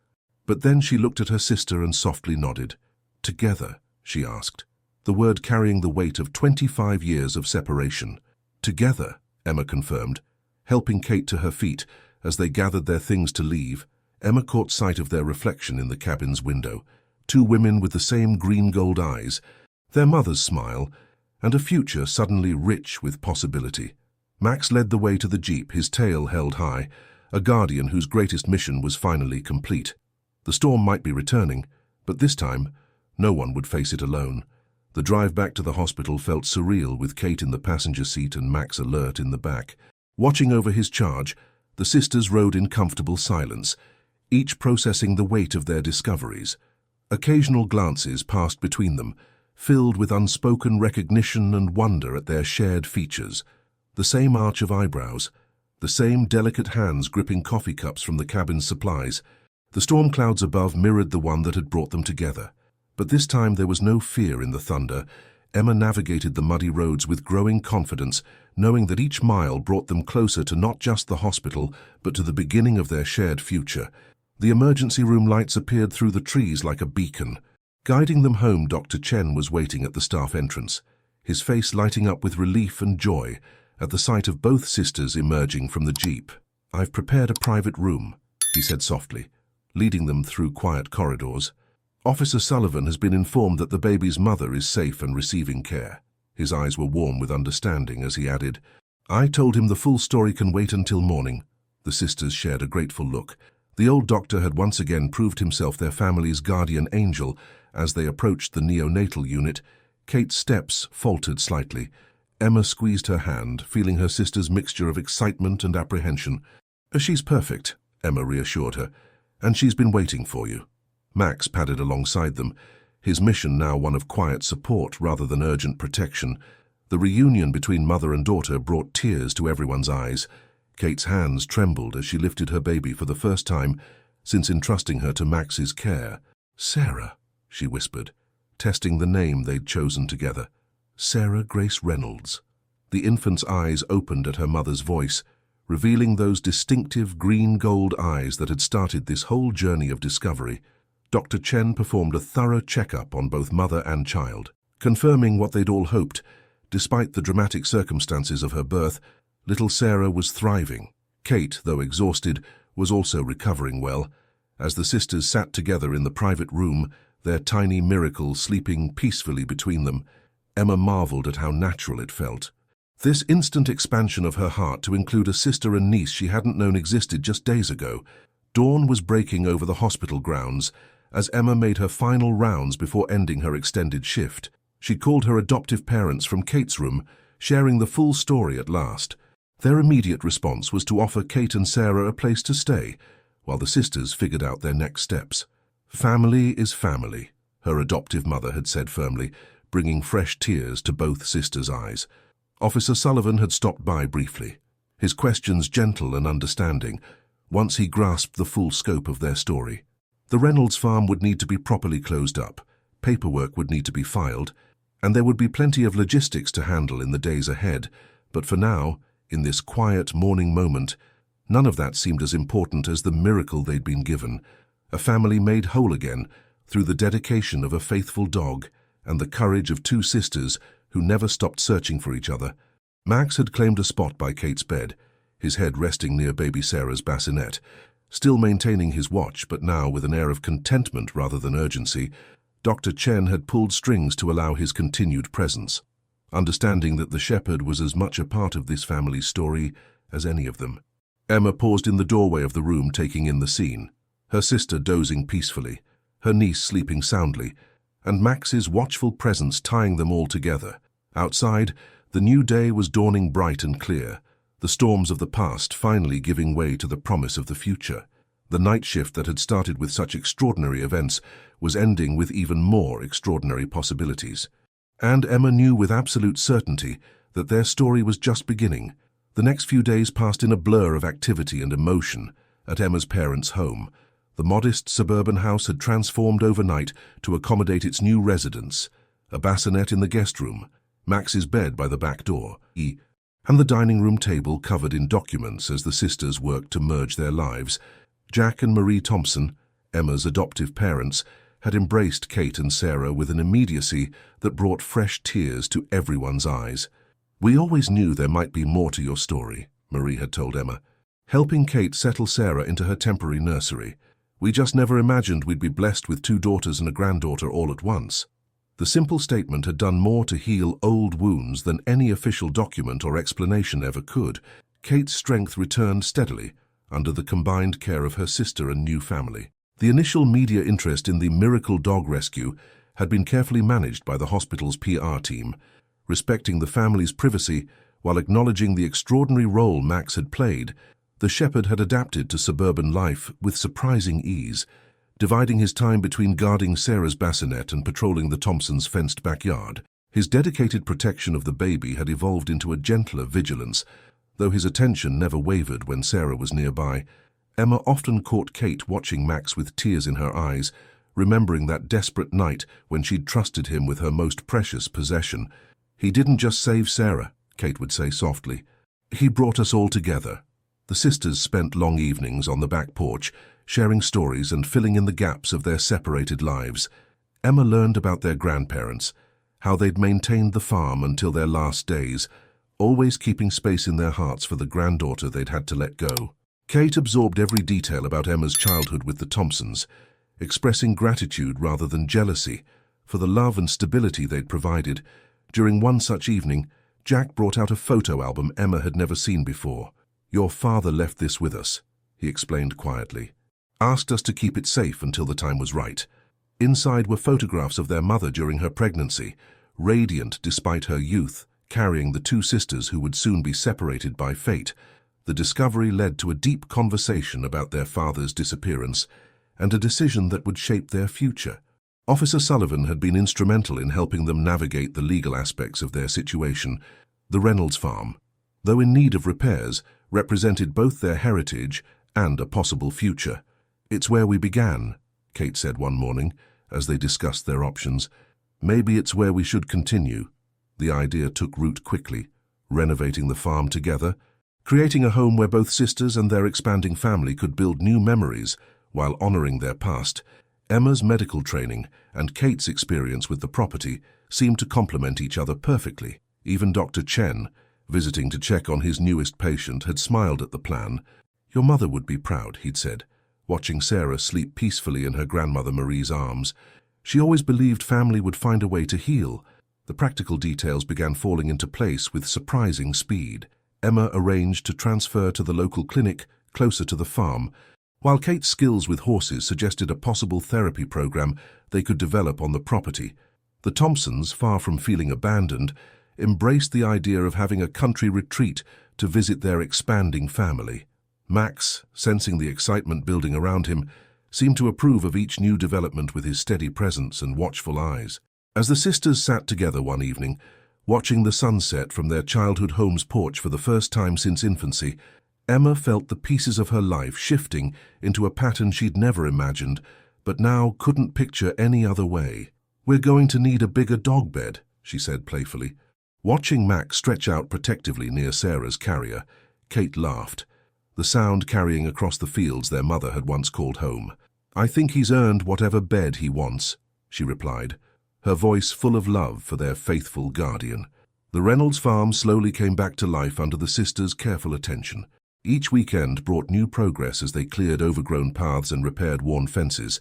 But then she looked at her sister and softly nodded. "Together?" she asked, the word carrying the weight of 25 years of separation. "Together," Emma confirmed, helping Kate to her feet as they gathered their things to leave. Emma caught sight of their reflection in the cabin's window, 2 women with the same green-gold eyes, their mother's smile, and a future suddenly rich with possibility. Max led the way to the jeep, his tail held high, a guardian whose greatest mission was finally complete. The storm might be returning, but this time, no one would face it alone. The drive back to the hospital felt surreal, with Kate in the passenger seat and Max alert in the back. Watching over his charge, the sisters rode in comfortable silence, each processing the weight of their discoveries. Occasional glances passed between them, filled with unspoken recognition and wonder at their shared features. The same arch of eyebrows, the same delicate hands gripping coffee cups from the cabin's supplies. The storm clouds above mirrored the one that had brought them together. But this time there was no fear in the thunder. Emma navigated the muddy roads with growing confidence, knowing that each mile brought them closer to not just the hospital, but to the beginning of their shared future. The emergency room lights appeared through the trees like a beacon. Guiding them home, Dr. Chen was waiting at the staff entrance, his face lighting up with relief and joy at the sight of both sisters emerging from the jeep. "I've prepared a private room," he said softly, leading them through quiet corridors. "Officer Sullivan has been informed that the baby's mother is safe and receiving care." His eyes were warm with understanding as he added, "I told him the full story can wait until morning." The sisters shared a grateful look. The old doctor had once again proved himself their family's guardian angel. As they approached the neonatal unit, Kate's steps faltered slightly. Emma squeezed her hand, feeling her sister's mixture of excitement and apprehension. "She's perfect," Emma reassured her, "and she's been waiting for you." Max padded alongside them, his mission now one of quiet support rather than urgent protection. The reunion between mother and daughter brought tears to everyone's eyes. Kate's hands trembled as she lifted her baby for the first time since entrusting her to Max's care. "Sarah," she whispered, testing the name they'd chosen together. "Sarah Grace Reynolds." The infant's eyes opened at her mother's voice, revealing those distinctive green-gold eyes that had started this whole journey of discovery. Dr. Chen performed a thorough checkup on both mother and child, confirming what they'd all hoped. Despite the dramatic circumstances of her birth, little Sarah was thriving. Kate, though exhausted, was also recovering well. As the sisters sat together in the private room, their tiny miracle sleeping peacefully between them, Emma marveled at how natural it felt. This instant expansion of her heart to include a sister and niece she hadn't known existed just days ago. Dawn was breaking over the hospital grounds as Emma made her final rounds before ending her extended shift. She called her adoptive parents from Kate's room, sharing the full story at last. Their immediate response was to offer Kate and Sarah a place to stay, while the sisters figured out their next steps. "Family is family," her adoptive mother had said firmly, bringing fresh tears to both sisters' eyes. Officer Sullivan had stopped by briefly, his questions gentle and understanding, once he grasped the full scope of their story. The Reynolds farm would need to be properly closed up, paperwork would need to be filed, and there would be plenty of logistics to handle in the days ahead. But for now, in this quiet morning moment, none of that seemed as important as the miracle they'd been given. A family made whole again through the dedication of a faithful dog and the courage of two sisters who never stopped searching for each other. Max had claimed a spot by Kate's bed, his head resting near baby Sarah's bassinet, still maintaining his watch but now with an air of contentment rather than urgency. Dr. Chen had pulled strings to allow his continued presence, understanding that the shepherd was as much a part of this family's story as any of them. Emma paused in the doorway of the room, taking in the scene, her sister dozing peacefully, her niece sleeping soundly, and Max's watchful presence tying them all together. Outside, the new day was dawning bright and clear, the storms of the past finally giving way to the promise of the future. The night shift that had started with such extraordinary events was ending with even more extraordinary possibilities. And Emma knew with absolute certainty that their story was just beginning. The next few days passed in a blur of activity and emotion at Emma's parents' home. The modest suburban house had transformed overnight to accommodate its new residents, a bassinet in the guest room, Max's bed by the back door, and the dining room table covered in documents as the sisters worked to merge their lives. Jack and Marie Thompson, Emma's adoptive parents, had embraced Kate and Sarah with an immediacy that brought fresh tears to everyone's eyes. "We always knew there might be more to your story," Marie had told Emma, helping Kate settle Sarah into her temporary nursery. "We just never imagined we'd be blessed with 2 daughters and a granddaughter all at once." The simple statement had done more to heal old wounds than any official document or explanation ever could. Kate's strength returned steadily under the combined care of her sister and new family. The initial media interest in the miracle dog rescue had been carefully managed by the hospital's PR team, respecting the family's privacy while acknowledging the extraordinary role Max had played. The shepherd had adapted to suburban life with surprising ease, dividing his time between guarding Sarah's bassinet and patrolling the Thompsons' fenced backyard. His dedicated protection of the baby had evolved into a gentler vigilance, though his attention never wavered when Sarah was nearby. Emma often caught Kate watching Max with tears in her eyes, remembering that desperate night when she'd trusted him with her most precious possession. "He didn't just save Sarah," Kate would say softly. "He brought us all together." The sisters spent long evenings on the back porch, sharing stories and filling in the gaps of their separated lives. Emma learned about their grandparents, how they'd maintained the farm until their last days, always keeping space in their hearts for the granddaughter they'd had to let go. Kate absorbed every detail about Emma's childhood with the Thompsons, expressing gratitude rather than jealousy for the love and stability they'd provided. During one such evening, Jack brought out a photo album Emma had never seen before. "Your father left this with us," he explained quietly. "Asked us to keep it safe until the time was right." Inside were photographs of their mother during her pregnancy, radiant despite her youth, carrying the two sisters who would soon be separated by fate. The discovery led to a deep conversation about their father's disappearance and a decision that would shape their future. Officer Sullivan had been instrumental in helping them navigate the legal aspects of their situation. The Reynolds farm, though in need of repairs, represented both their heritage and a possible future. "It's where we began," Kate said one morning, as they discussed their options. "Maybe it's where we should continue." The idea took root quickly, renovating the farm together, creating a home where both sisters and their expanding family could build new memories while honoring their past. Emma's medical training and Kate's experience with the property seemed to complement each other perfectly. Even Dr. Chen, visiting to check on his newest patient, had smiled at the plan. "Your mother would be proud," he'd said, watching Sarah sleep peacefully in her grandmother Marie's arms. She always believed family would find a way to heal. The practical details began falling into place with surprising speed. Emma arranged to transfer to the local clinic closer to the farm, while Kate's skills with horses suggested a possible therapy program they could develop on the property. The Thompsons, far from feeling abandoned, embraced the idea of having a country retreat to visit their expanding family. Max, sensing the excitement building around him, seemed to approve of each new development with his steady presence and watchful eyes. As the sisters sat together one evening, watching the sunset from their childhood home's porch for the first time since infancy, Emma felt the pieces of her life shifting into a pattern she'd never imagined, but now couldn't picture any other way. "We're going to need a bigger dog bed," she said playfully. Watching Max stretch out protectively near Sarah's carrier, Kate laughed, the sound carrying across the fields their mother had once called home. "I think he's earned whatever bed he wants," she replied, her voice full of love for their faithful guardian. The Reynolds farm slowly came back to life under the sisters' careful attention. Each weekend brought new progress as they cleared overgrown paths and repaired worn fences.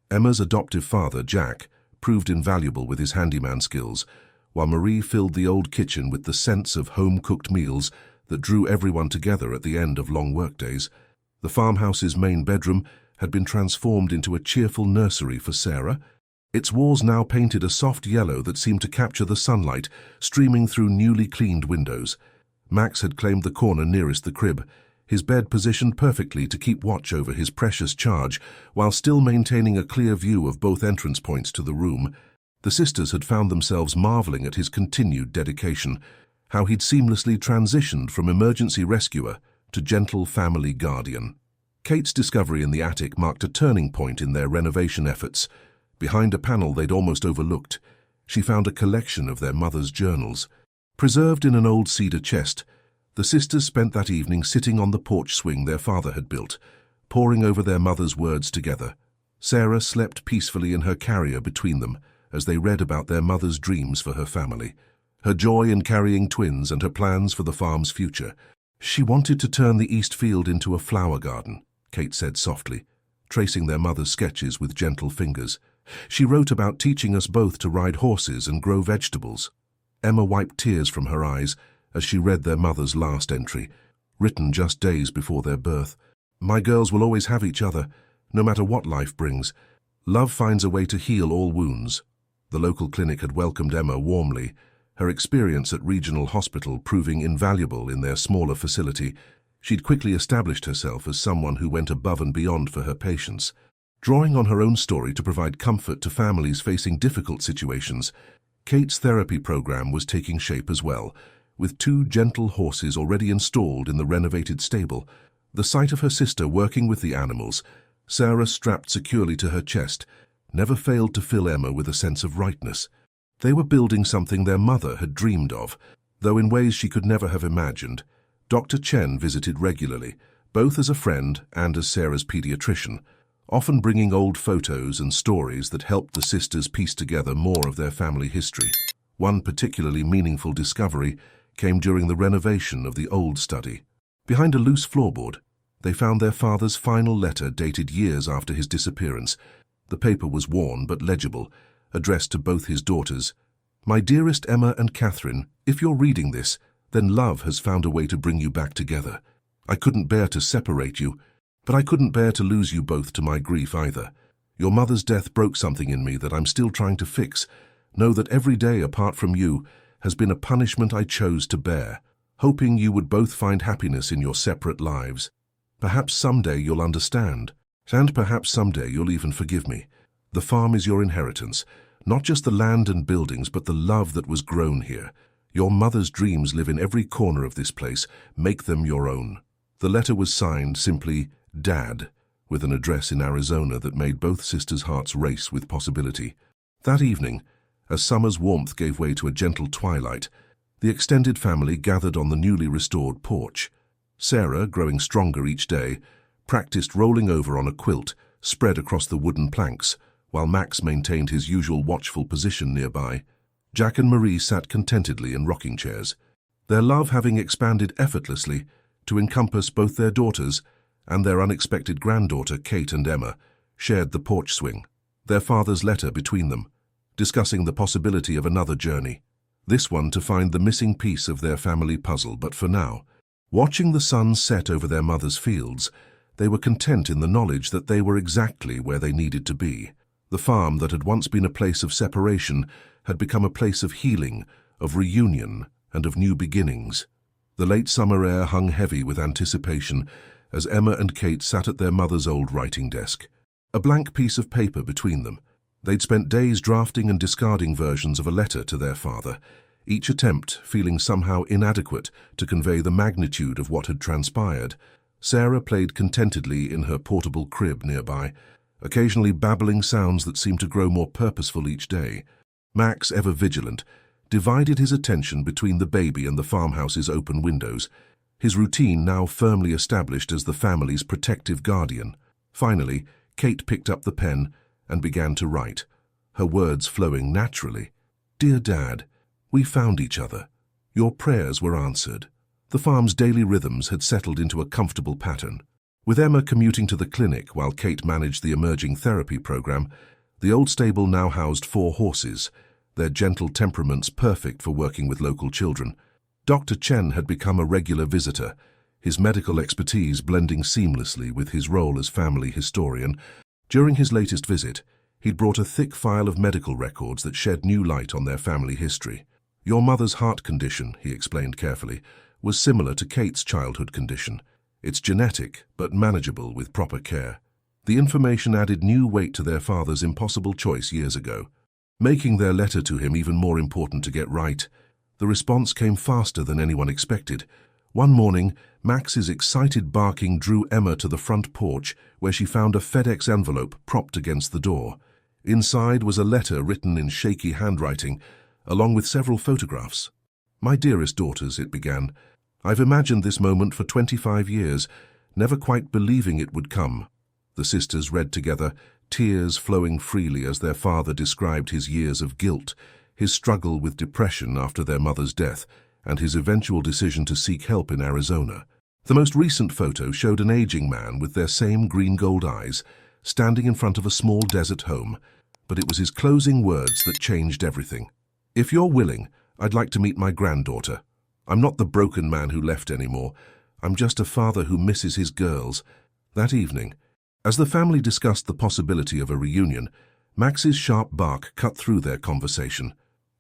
Emma's adoptive father, Jack, proved invaluable with his handyman skills, while Marie filled the old kitchen with the sense of home-cooked meals that drew everyone together at the end of long workdays. The farmhouse's main bedroom had been transformed into a cheerful nursery for Sarah, its walls now painted a soft yellow that seemed to capture the sunlight streaming through newly cleaned windows. Max had claimed the corner nearest the crib, his bed positioned perfectly to keep watch over his precious charge, while still maintaining a clear view of both entrance points to the room. The sisters had found themselves marveling at his continued dedication, how he'd seamlessly transitioned from emergency rescuer to gentle family guardian. Kate's discovery in the attic marked a turning point in their renovation efforts. Behind a panel they'd almost overlooked, she found a collection of their mother's journals. Preserved in an old cedar chest, the sisters spent that evening sitting on the porch swing their father had built, poring over their mother's words together. Sarah slept peacefully in her carrier between them as they read about their mother's dreams for her family, her joy in carrying twins and her plans for the farm's future. "She wanted to turn the east field into a flower garden," Kate said softly, tracing their mother's sketches with gentle fingers. "She wrote about teaching us both to ride horses and grow vegetables." Emma wiped tears from her eyes as she read their mother's last entry, written just days before their birth. "My girls will always have each other, no matter what life brings. Love finds a way to heal all wounds." The local clinic had welcomed Emma warmly, her experience at regional hospital proving invaluable in their smaller facility. She'd quickly established herself as someone who went above and beyond for her patients. Drawing on her own story to provide comfort to families facing difficult situations, Kate's therapy program was taking shape as well, with 2 gentle horses already installed in the renovated stable. The sight of her sister working with the animals, Sarah strapped securely to her chest, never failed to fill Emma with a sense of rightness. They were building something their mother had dreamed of, though in ways she could never have imagined. Dr. Chen visited regularly, both as a friend and as Sarah's pediatrician, often bringing old photos and stories that helped the sisters piece together more of their family history. One particularly meaningful discovery came during the renovation of the old study. Behind a loose floorboard, they found their father's final letter dated years after his disappearance. The paper was worn but legible, addressed to both his daughters. "My dearest Emma and Catherine, if you're reading this, then love has found a way to bring you back together. I couldn't bear to separate you, but I couldn't bear to lose you both to my grief either. Your mother's death broke something in me that I'm still trying to fix. Know that every day apart from you has been a punishment I chose to bear, hoping you would both find happiness in your separate lives. Perhaps someday you'll understand, and perhaps someday you'll even forgive me. The farm is your inheritance, not just the land and buildings, but the love that was grown here. Your mother's dreams live in every corner of this place. Make them your own." The letter was signed simply Dad, with an address in Arizona that made both sisters' hearts race with possibility. That evening, as summer's warmth gave way to a gentle twilight, the extended family gathered on the newly restored porch. Sarah, growing stronger each day, practiced rolling over on a quilt spread across the wooden planks, while Max maintained his usual watchful position nearby. Jack and Marie sat contentedly in rocking chairs, their love having expanded effortlessly to encompass both their daughters and their unexpected granddaughter. Kate and Emma shared the porch swing, their father's letter between them, discussing the possibility of another journey, this one to find the missing piece of their family puzzle. But for now, watching the sun set over their mother's fields, they were content in the knowledge that they were exactly where they needed to be. The farm that had once been a place of separation had become a place of healing, of reunion, and of new beginnings. The late summer air hung heavy with anticipation as Emma and Kate sat at their mother's old writing desk, a blank piece of paper between them. They'd spent days drafting and discarding versions of a letter to their father, each attempt feeling somehow inadequate to convey the magnitude of what had transpired. Sarah played contentedly in her portable crib nearby, occasionally babbling sounds that seemed to grow more purposeful each day. Max, ever vigilant, divided his attention between the baby and the farmhouse's open windows, his routine now firmly established as the family's protective guardian. Finally, Kate picked up the pen and began to write, her words flowing naturally. "Dear Dad, we found each other. Your prayers were answered." The farm's daily rhythms had settled into a comfortable pattern. With Emma commuting to the clinic while Kate managed the emerging therapy program, the old stable now housed 4 horses, their gentle temperaments perfect for working with local children. Dr. Chen had become a regular visitor, his medical expertise blending seamlessly with his role as family historian. During his latest visit, he'd brought a thick file of medical records that shed new light on their family history. "Your mother's heart condition," he explained carefully, "was similar to Kate's childhood condition. It's genetic, but manageable with proper care." The information added new weight to their father's impossible choice years ago, making their letter to him even more important to get right. The response came faster than anyone expected. One morning, Max's excited barking drew Emma to the front porch, where she found a FedEx envelope propped against the door. Inside was a letter written in shaky handwriting, along with several photographs. "My dearest daughters," it began, "I've imagined this moment for 25 years, never quite believing it would come." The sisters read together, tears flowing freely as their father described his years of guilt, his struggle with depression after their mother's death, and his eventual decision to seek help in Arizona. The most recent photo showed an aging man with their same green-gold eyes, standing in front of a small desert home, but it was his closing words that changed everything. "If you're willing, I'd like to meet my granddaughter. I'm not the broken man who left anymore. I'm just a father who misses his girls." That evening, as the family discussed the possibility of a reunion, Max's sharp bark cut through their conversation.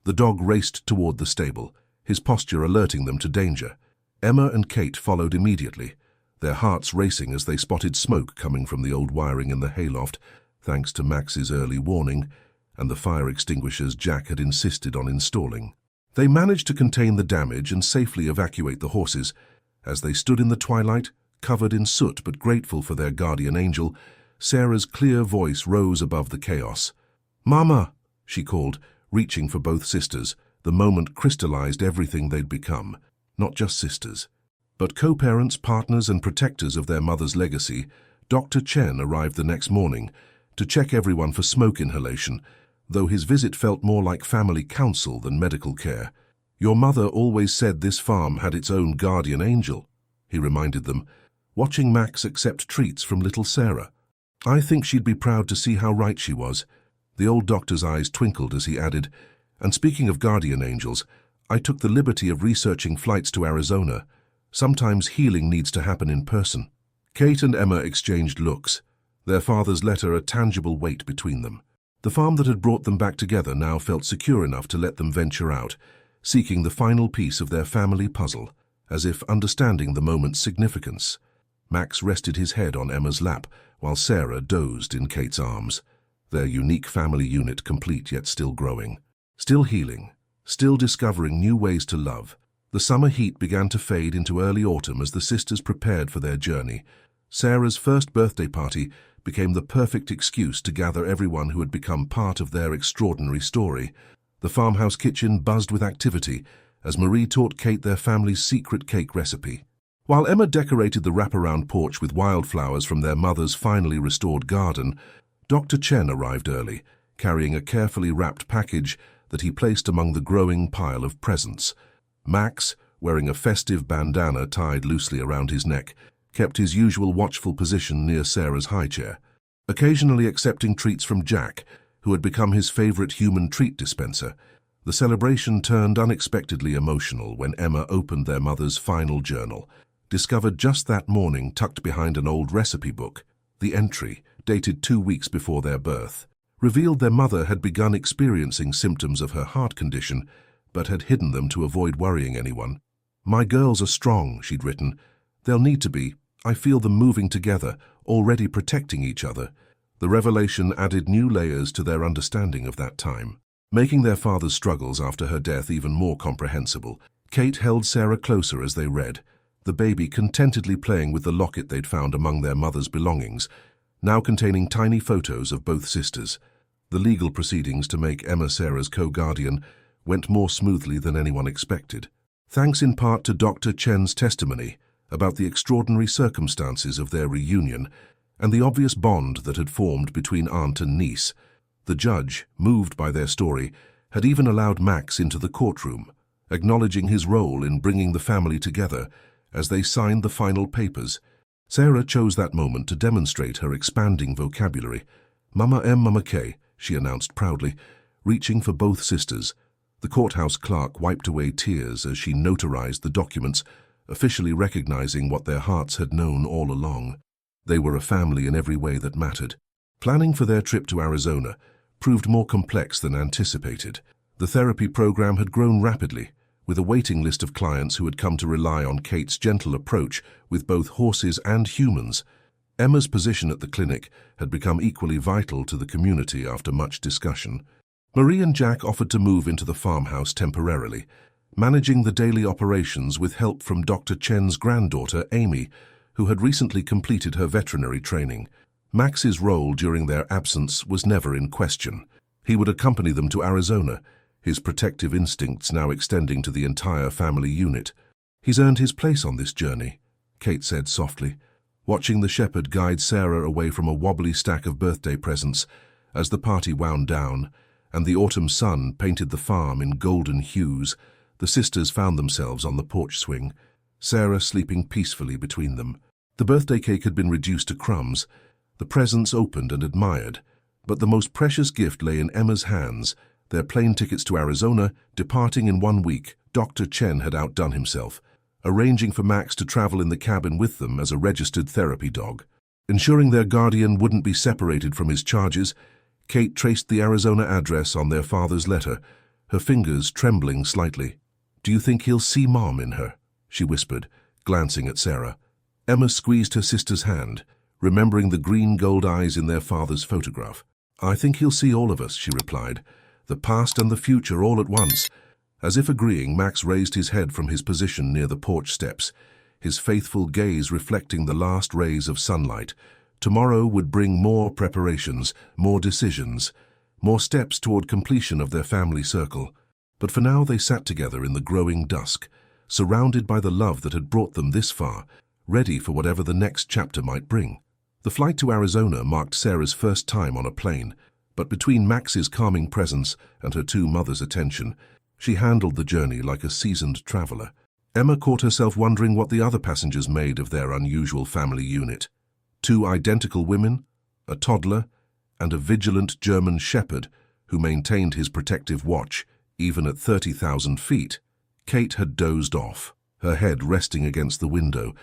The dog raced toward the stable, his posture alerting them to danger. Emma and Kate followed immediately, their hearts racing as they spotted smoke coming from the old wiring in the hayloft, thanks to Max's early warning and the fire extinguishers Jack had insisted on installing. They managed to contain the damage and safely evacuate the horses. As they stood in the twilight, covered in soot but grateful for their guardian angel, Sarah's clear voice rose above the chaos. "Mama!" she called, reaching for both sisters. The moment crystallized everything they'd become, not just sisters, but co-parents, partners, and protectors of their mother's legacy. Dr. Chen arrived the next morning to check everyone for smoke inhalation, though his visit felt more like family counsel than medical care. "Your mother always said this farm had its own guardian angel," he reminded them, watching Max accept treats from little Sarah. "I think she'd be proud to see how right she was." The old doctor's eyes twinkled as he added, "And speaking of guardian angels, I took the liberty of researching flights to Arizona. Sometimes healing needs to happen in person." Kate and Emma exchanged looks, their father's letter a tangible weight between them. The farm that had brought them back together now felt secure enough to let them venture out, seeking the final piece of their family puzzle, as if understanding the moment's significance. Max rested his head on Emma's lap, while Sarah dozed in Kate's arms, their unique family unit complete yet still growing. Still healing, still discovering new ways to love. The summer heat began to fade into early autumn as the sisters prepared for their journey. Sarah's first birthday party became the perfect excuse to gather everyone who had become part of their extraordinary story. The farmhouse kitchen buzzed with activity as Marie taught Kate their family's secret cake recipe. While Emma decorated the wraparound porch with wildflowers from their mother's finally restored garden, Dr. Chen arrived early, carrying a carefully wrapped package that he placed among the growing pile of presents. Max, wearing a festive bandana tied loosely around his neck, kept his usual watchful position near Sarah's high chair, occasionally accepting treats from Jack, who had become his favorite human treat dispenser. The celebration turned unexpectedly emotional when Emma opened their mother's final journal, discovered just that morning tucked behind an old recipe book. The entry, dated 2 weeks before their birth, revealed their mother had begun experiencing symptoms of her heart condition, but had hidden them to avoid worrying anyone. "My girls are strong," she'd written. "They'll need to be. I feel them moving together, already protecting each other." The revelation added new layers to their understanding of that time, making their father's struggles after her death even more comprehensible. Kate held Sarah closer as they read, the baby contentedly playing with the locket they'd found among their mother's belongings, now containing tiny photos of both sisters. The legal proceedings to make Emma Sarah's co-guardian went more smoothly than anyone expected, thanks in part to Dr. Chen's testimony about the extraordinary circumstances of their reunion and the obvious bond that had formed between aunt and niece. The judge, moved by their story, had even allowed Max into the courtroom, acknowledging his role in bringing the family together as they signed the final papers. Sarah chose that moment to demonstrate her expanding vocabulary. "Mama M, Mama K," she announced proudly, reaching for both sisters. The courthouse clerk wiped away tears as she notarized the documents, officially recognizing what their hearts had known all along. They were a family in every way that mattered. Planning for their trip to Arizona proved more complex than anticipated. The therapy program had grown rapidly, with a waiting list of clients who had come to rely on Kate's gentle approach with both horses and humans. Emma's position at the clinic had become equally vital to the community after much discussion. Marie and Jack offered to move into the farmhouse temporarily, managing the daily operations with help from Dr. Chen's granddaughter, Amy, who had recently completed her veterinary training. Max's role during their absence was never in question. He would accompany them to Arizona, his protective instincts now extending to the entire family unit. "He's earned his place on this journey," Kate said softly, watching the shepherd guide Sarah away from a wobbly stack of birthday presents as the party wound down and the autumn sun painted the farm in golden hues. The sisters found themselves on the porch swing, Sarah sleeping peacefully between them. The birthday cake had been reduced to crumbs, the presents opened and admired, but the most precious gift lay in Emma's hands, their plane tickets to Arizona, departing in 1 week. Dr. Chen had outdone himself, arranging for Max to travel in the cabin with them as a registered therapy dog. Ensuring their guardian wouldn't be separated from his charges, Kate traced the Arizona address on their father's letter, her fingers trembling slightly. "Do you think he'll see Mom in her?" she whispered, glancing at Sarah. Emma squeezed her sister's hand, remembering the green-gold eyes in their father's photograph. "I think he'll see all of us," she replied, "the past and the future all at once." As if agreeing, Max raised his head from his position near the porch steps, his faithful gaze reflecting the last rays of sunlight. Tomorrow would bring more preparations, more decisions, more steps toward completion of their family circle. But for now they sat together in the growing dusk, surrounded by the love that had brought them this far, ready for whatever the next chapter might bring. The flight to Arizona marked Sarah's first time on a plane, but between Max's calming presence and her two mothers' attention, she handled the journey like a seasoned traveler. Emma caught herself wondering what the other passengers made of their unusual family unit. Two identical women, a toddler, and a vigilant German shepherd who maintained his protective watch, even at 30,000 feet. Kate had dozed off, her head resting against the window,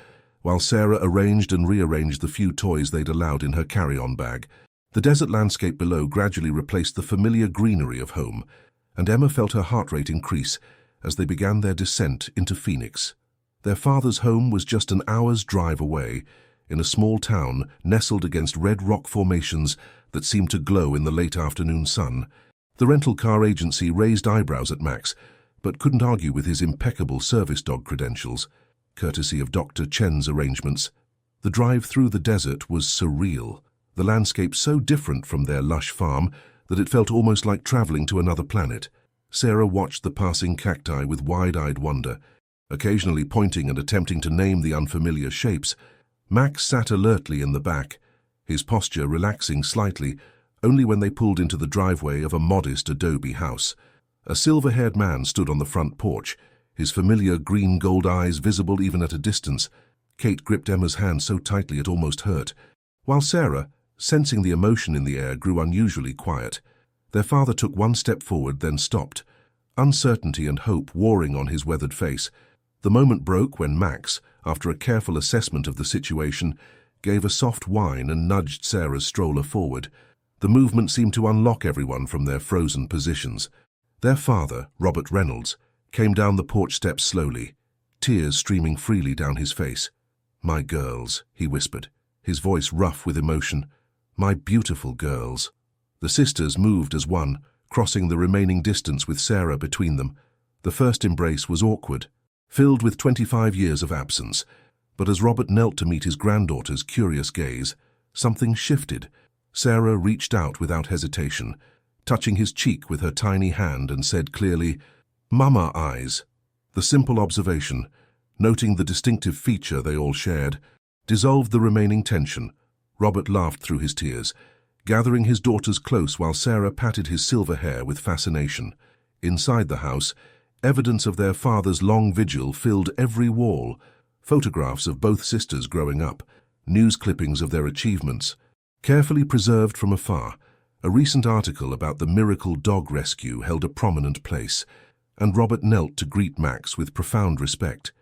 while Sarah arranged and rearranged the few toys they'd allowed in her carry-on bag. The desert landscape below gradually replaced the familiar greenery of home, and Emma felt her heart rate increase as they began their descent into Phoenix. Their father's home was just an hour's drive away, in a small town nestled against red rock formations that seemed to glow in the late afternoon sun. The rental car agency raised eyebrows at Max, but couldn't argue with his impeccable service dog credentials, courtesy of Dr. Chen's arrangements. The drive through the desert was surreal, the landscape so different from their lush farm that it felt almost like traveling to another planet. Sarah watched the passing cacti with wide-eyed wonder, occasionally pointing and attempting to name the unfamiliar shapes. Max sat alertly in the back, his posture relaxing slightly, only when they pulled into the driveway of a modest adobe house. A silver-haired man stood on the front porch, his familiar green-gold eyes visible even at a distance. Kate gripped Emma's hand so tightly it almost hurt, while Sarah, sensing the emotion in the air, grew unusually quiet. Their father took one step forward, then stopped, uncertainty and hope warring on his weathered face. The moment broke when Max, after a careful assessment of the situation, gave a soft whine and nudged Sarah's stroller forward. The movement seemed to unlock everyone from their frozen positions. Their father, Robert Reynolds, came down the porch steps slowly, tears streaming freely down his face. "My girls," he whispered, his voice rough with emotion. "My beautiful girls." The sisters moved as one, crossing the remaining distance with Sarah between them. The first embrace was awkward, filled with 25 years of absence, but as Robert knelt to meet his granddaughter's curious gaze, something shifted. Sarah reached out without hesitation, touching his cheek with her tiny hand, and said clearly, "Mama eyes." The simple observation, noting the distinctive feature they all shared, dissolved the remaining tension. Robert laughed through his tears, gathering his daughters close while Sarah patted his silver hair with fascination. Inside the house, evidence of their father's long vigil filled every wall. Photographs of both sisters growing up, news clippings of their achievements, carefully preserved from afar. A recent article about the miracle dog rescue held a prominent place, and Robert knelt to greet Max with profound respect.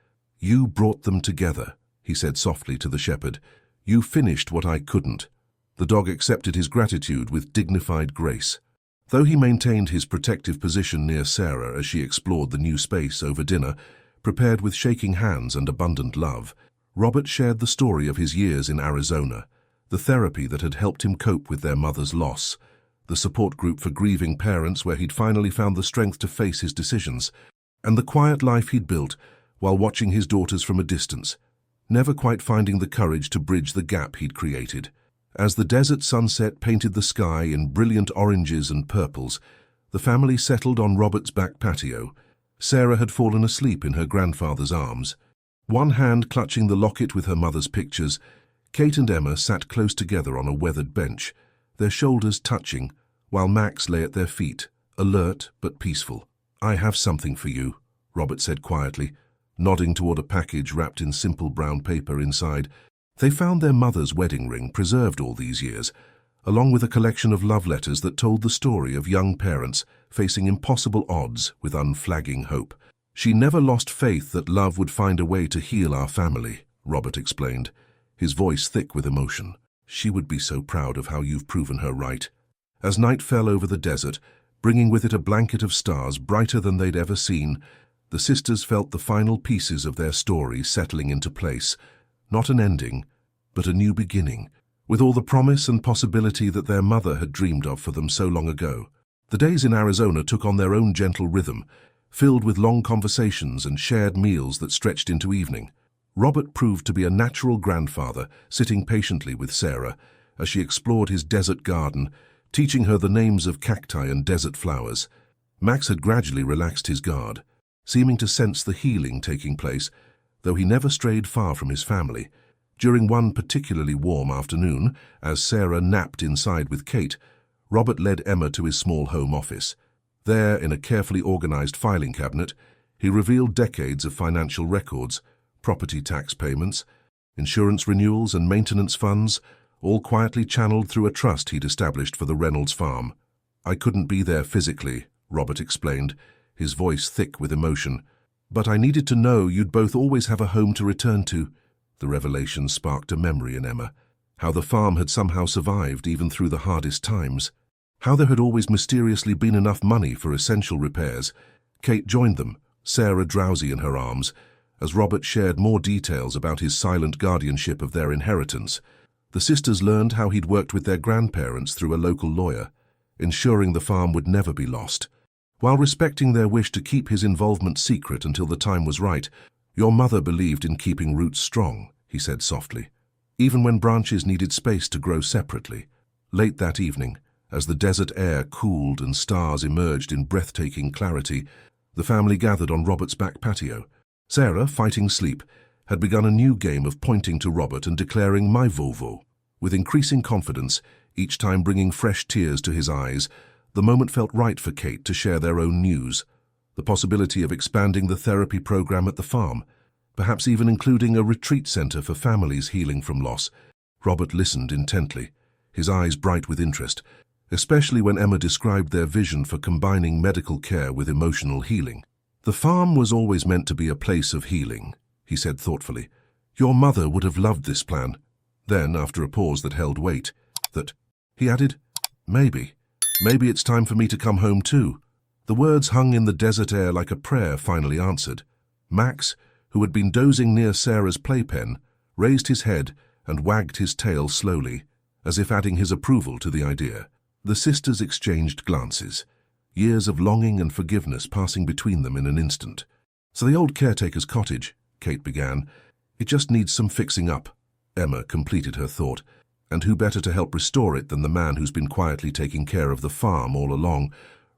"You brought them together," he said softly to the shepherd. "You finished what I couldn't." The dog accepted his gratitude with dignified grace. Though he maintained his protective position near Sarah as she explored the new space over dinner, prepared with shaking hands and abundant love, Robert shared the story of his years in Arizona, the therapy that had helped him cope with their mother's loss, the support group for grieving parents where he'd finally found the strength to face his decisions, and the quiet life he'd built while watching his daughters from a distance, never quite finding the courage to bridge the gap he'd created. As the desert sunset painted the sky in brilliant oranges and purples, the family settled on Robert's back patio. Sarah had fallen asleep in her grandfather's arms. One hand clutching the locket with her mother's pictures, Kate and Emma sat close together on a weathered bench, their shoulders touching, while Max lay at their feet, alert but peaceful. "I have something for you," Robert said quietly, nodding toward a package wrapped in simple brown paper inside. They found their mother's wedding ring preserved all these years, along with a collection of love letters that told the story of young parents facing impossible odds with unflagging hope. "She never lost faith that love would find a way to heal our family," Robert explained, his voice thick with emotion. "She would be so proud of how you've proven her right." As night fell over the desert, bringing with it a blanket of stars brighter than they'd ever seen, the sisters felt the final pieces of their story settling into place. Not an ending, but a new beginning, with all the promise and possibility that their mother had dreamed of for them so long ago. The days in Arizona took on their own gentle rhythm, filled with long conversations and shared meals that stretched into evening. Robert proved to be a natural grandfather, sitting patiently with Sarah as she explored his desert garden, teaching her the names of cacti and desert flowers. Max had gradually relaxed his guard, seeming to sense the healing taking place, though he never strayed far from his family. During one particularly warm afternoon, as Sarah napped inside with Kate, Robert led Emma to his small home office. There, in a carefully organized filing cabinet, he revealed decades of financial records, property tax payments, insurance renewals and maintenance funds, all quietly channeled through a trust he'd established for the Reynolds farm. "I couldn't be there physically," Robert explained, his voice thick with emotion. "But I needed to know you'd both always have a home to return to." The revelation sparked a memory in Emma, how the farm had somehow survived even through the hardest times, how there had always mysteriously been enough money for essential repairs. Kate joined them, Sarah drowsy in her arms, as Robert shared more details about his silent guardianship of their inheritance. The sisters learned how he'd worked with their grandparents through a local lawyer, ensuring the farm would never be lost. While respecting their wish to keep his involvement secret until the time was right, "Your mother believed in keeping roots strong," he said softly, "even when branches needed space to grow separately." Late that evening, as the desert air cooled and stars emerged in breathtaking clarity, the family gathered on Robert's back patio. Sarah, fighting sleep, had begun a new game of pointing to Robert and declaring "my vovo." With increasing confidence, each time bringing fresh tears to his eyes, the moment felt right for Kate to share their own news. The possibility of expanding the therapy program at the farm, perhaps even including a retreat center for families healing from loss. Robert listened intently, his eyes bright with interest, especially when Emma described their vision for combining medical care with emotional healing. "The farm was always meant to be a place of healing," he said thoughtfully. "Your mother would have loved this plan." Then, after a pause that held weight, he added, Maybe it's time for me to come home too." The words hung in the desert air like a prayer finally answered. Max, who had been dozing near Sarah's playpen, raised his head and wagged his tail slowly, as if adding his approval to the idea. The sisters exchanged glances, years of longing and forgiveness passing between them in an instant. "So the old caretaker's cottage," Kate began. "It just needs some fixing up." Emma completed her thought. "And who better to help restore it than the man who's been quietly taking care of the farm all along?"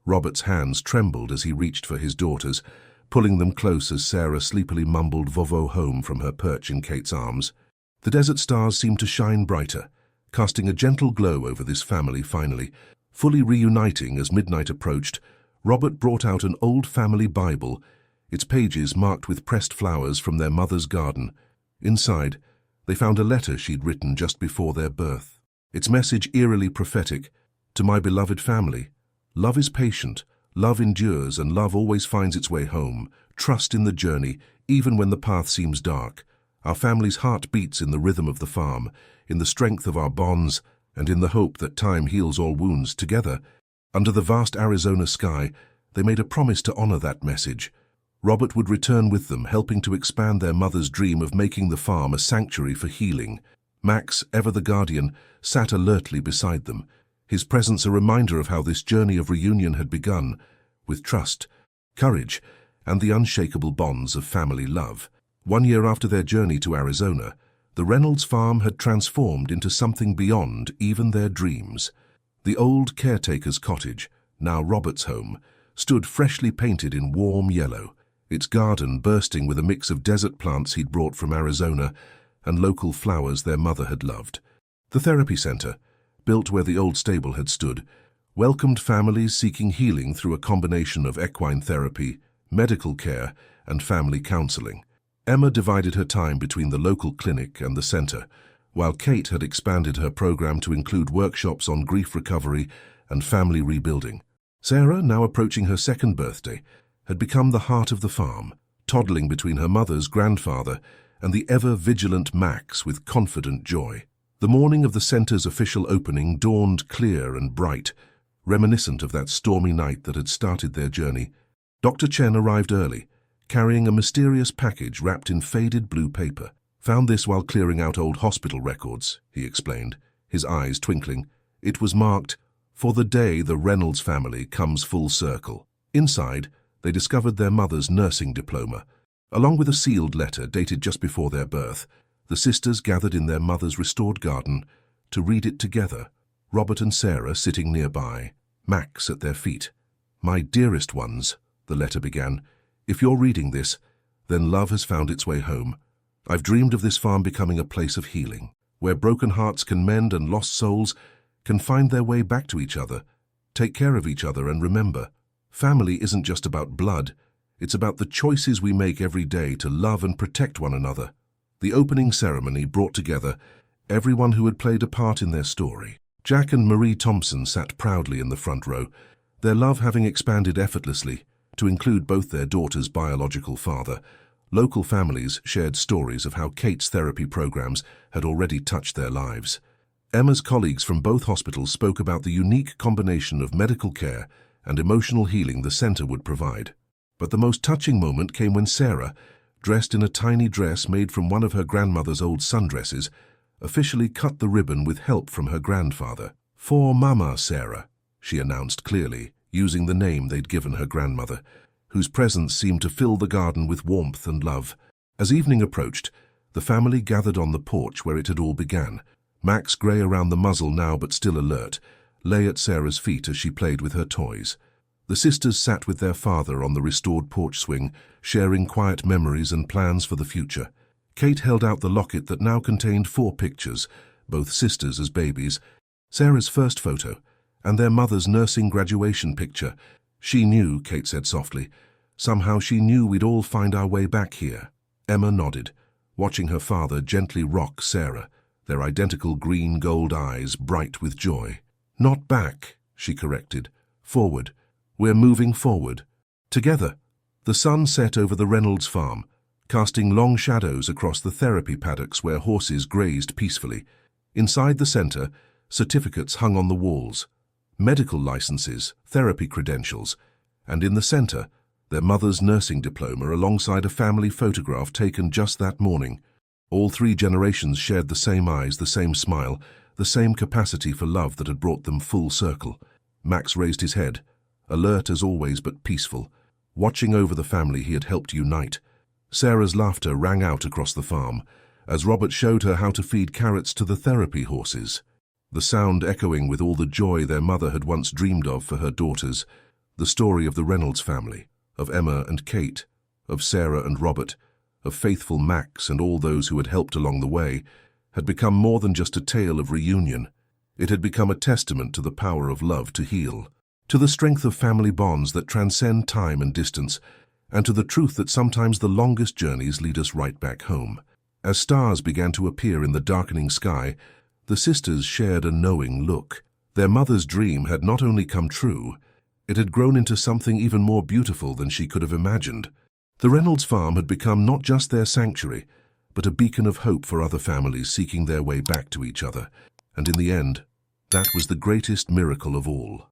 Robert's hands trembled as he reached for his daughters, pulling them close as Sarah sleepily mumbled "vovo" home from her perch in Kate's arms. The desert stars seemed to shine brighter, casting a gentle glow over this family finally. Fully reuniting as midnight approached, Robert brought out an old family Bible, its pages marked with pressed flowers from their mother's garden. Inside, they found a letter she'd written just before their birth. Its message eerily prophetic: "To my beloved family, love is patient, love endures, and love always finds its way home. Trust in the journey, even when the path seems dark. Our family's heart beats in the rhythm of the farm, in the strength of our bonds, and in the hope that time heals all wounds together." Under the vast Arizona sky, they made a promise to honor that message. Robert would return with them, helping to expand their mother's dream of making the farm a sanctuary for healing. Max, ever the guardian, sat alertly beside them, his presence a reminder of how this journey of reunion had begun, with trust, courage, and the unshakable bonds of family love. 1 year after their journey to Arizona, the Reynolds farm had transformed into something beyond even their dreams. The old caretaker's cottage, now Robert's home, stood freshly painted in warm yellow, its garden bursting with a mix of desert plants he'd brought from Arizona and local flowers their mother had loved. The therapy center, built where the old stable had stood, welcomed families seeking healing through a combination of equine therapy, medical care, and family counseling. Emma divided her time between the local clinic and the center, while Kate had expanded her program to include workshops on grief recovery and family rebuilding. Sarah, now approaching her second birthday, had become the heart of the farm, toddling between her mother's grandfather and the ever-vigilant Max with confident joy. The morning of the center's official opening dawned clear and bright, reminiscent of that stormy night that had started their journey. Dr. Chen arrived early, carrying a mysterious package wrapped in faded blue paper. "Found this while clearing out old hospital records," he explained, his eyes twinkling. It was marked, "For the day the Reynolds family comes full circle." Inside, they discovered their mother's nursing diploma, along with a sealed letter dated just before their birth. The sisters gathered in their mother's restored garden to read it together. Robert and Sarah sitting nearby, Max at their feet. "My dearest ones," the letter began, "if you're reading this, then love has found its way home. I've dreamed of this farm becoming a place of healing, where broken hearts can mend and lost souls can find their way back to each other. Take care of each other and remember, family isn't just about blood, it's about the choices we make every day to love and protect one another." The opening ceremony brought together everyone who had played a part in their story. Jack and Marie Thompson sat proudly in the front row, their love having expanded effortlessly to include both their daughter's biological father. Local families shared stories of how Kate's therapy programs had already touched their lives. Emma's colleagues from both hospitals spoke about the unique combination of medical care and emotional healing the center would provide. But the most touching moment came when Sarah, dressed in a tiny dress made from one of her grandmother's old sundresses, officially cut the ribbon with help from her grandfather. "For Mama, Sarah," she announced clearly, using the name they'd given her grandmother, whose presence seemed to fill the garden with warmth and love. As evening approached, the family gathered on the porch where it had all begun. Max, grey around the muzzle now but still alert, lay at Sarah's feet as she played with her toys. The sisters sat with their father on the restored porch swing, sharing quiet memories and plans for the future. Kate held out the locket that now contained 4 pictures, both sisters as babies, Sarah's first photo, and their mother's nursing graduation picture. "She knew," Kate said softly. "Somehow she knew we'd all find our way back here." Emma nodded, watching her father gently rock Sarah, their identical green-gold eyes bright with joy. "Not back," she corrected. "Forward. We're moving forward. Together." The sun set over the Reynolds farm, casting long shadows across the therapy paddocks where horses grazed peacefully. Inside the center, certificates hung on the walls, medical licenses, therapy credentials, and in the center, their mother's nursing diploma alongside a family photograph taken just that morning. All 3 generations shared the same eyes, the same smile, the same capacity for love that had brought them full circle. Max raised his head, alert as always but peaceful, watching over the family he had helped unite. Sarah's laughter rang out across the farm as Robert showed her how to feed carrots to the therapy horses, the sound echoing with all the joy their mother had once dreamed of for her daughters. The story of the Reynolds family, of Emma and Kate, of Sarah and Robert, of faithful Max and all those who had helped along the way, had become more than just a tale of reunion. It had become a testament to the power of love to heal, to the strength of family bonds that transcend time and distance, and to the truth that sometimes the longest journeys lead us right back home. As stars began to appear in the darkening sky, the sisters shared a knowing look. Their mother's dream had not only come true, it had grown into something even more beautiful than she could have imagined. The Reynolds farm had become not just their sanctuary, but a beacon of hope for other families seeking their way back to each other. And in the end, that was the greatest miracle of all.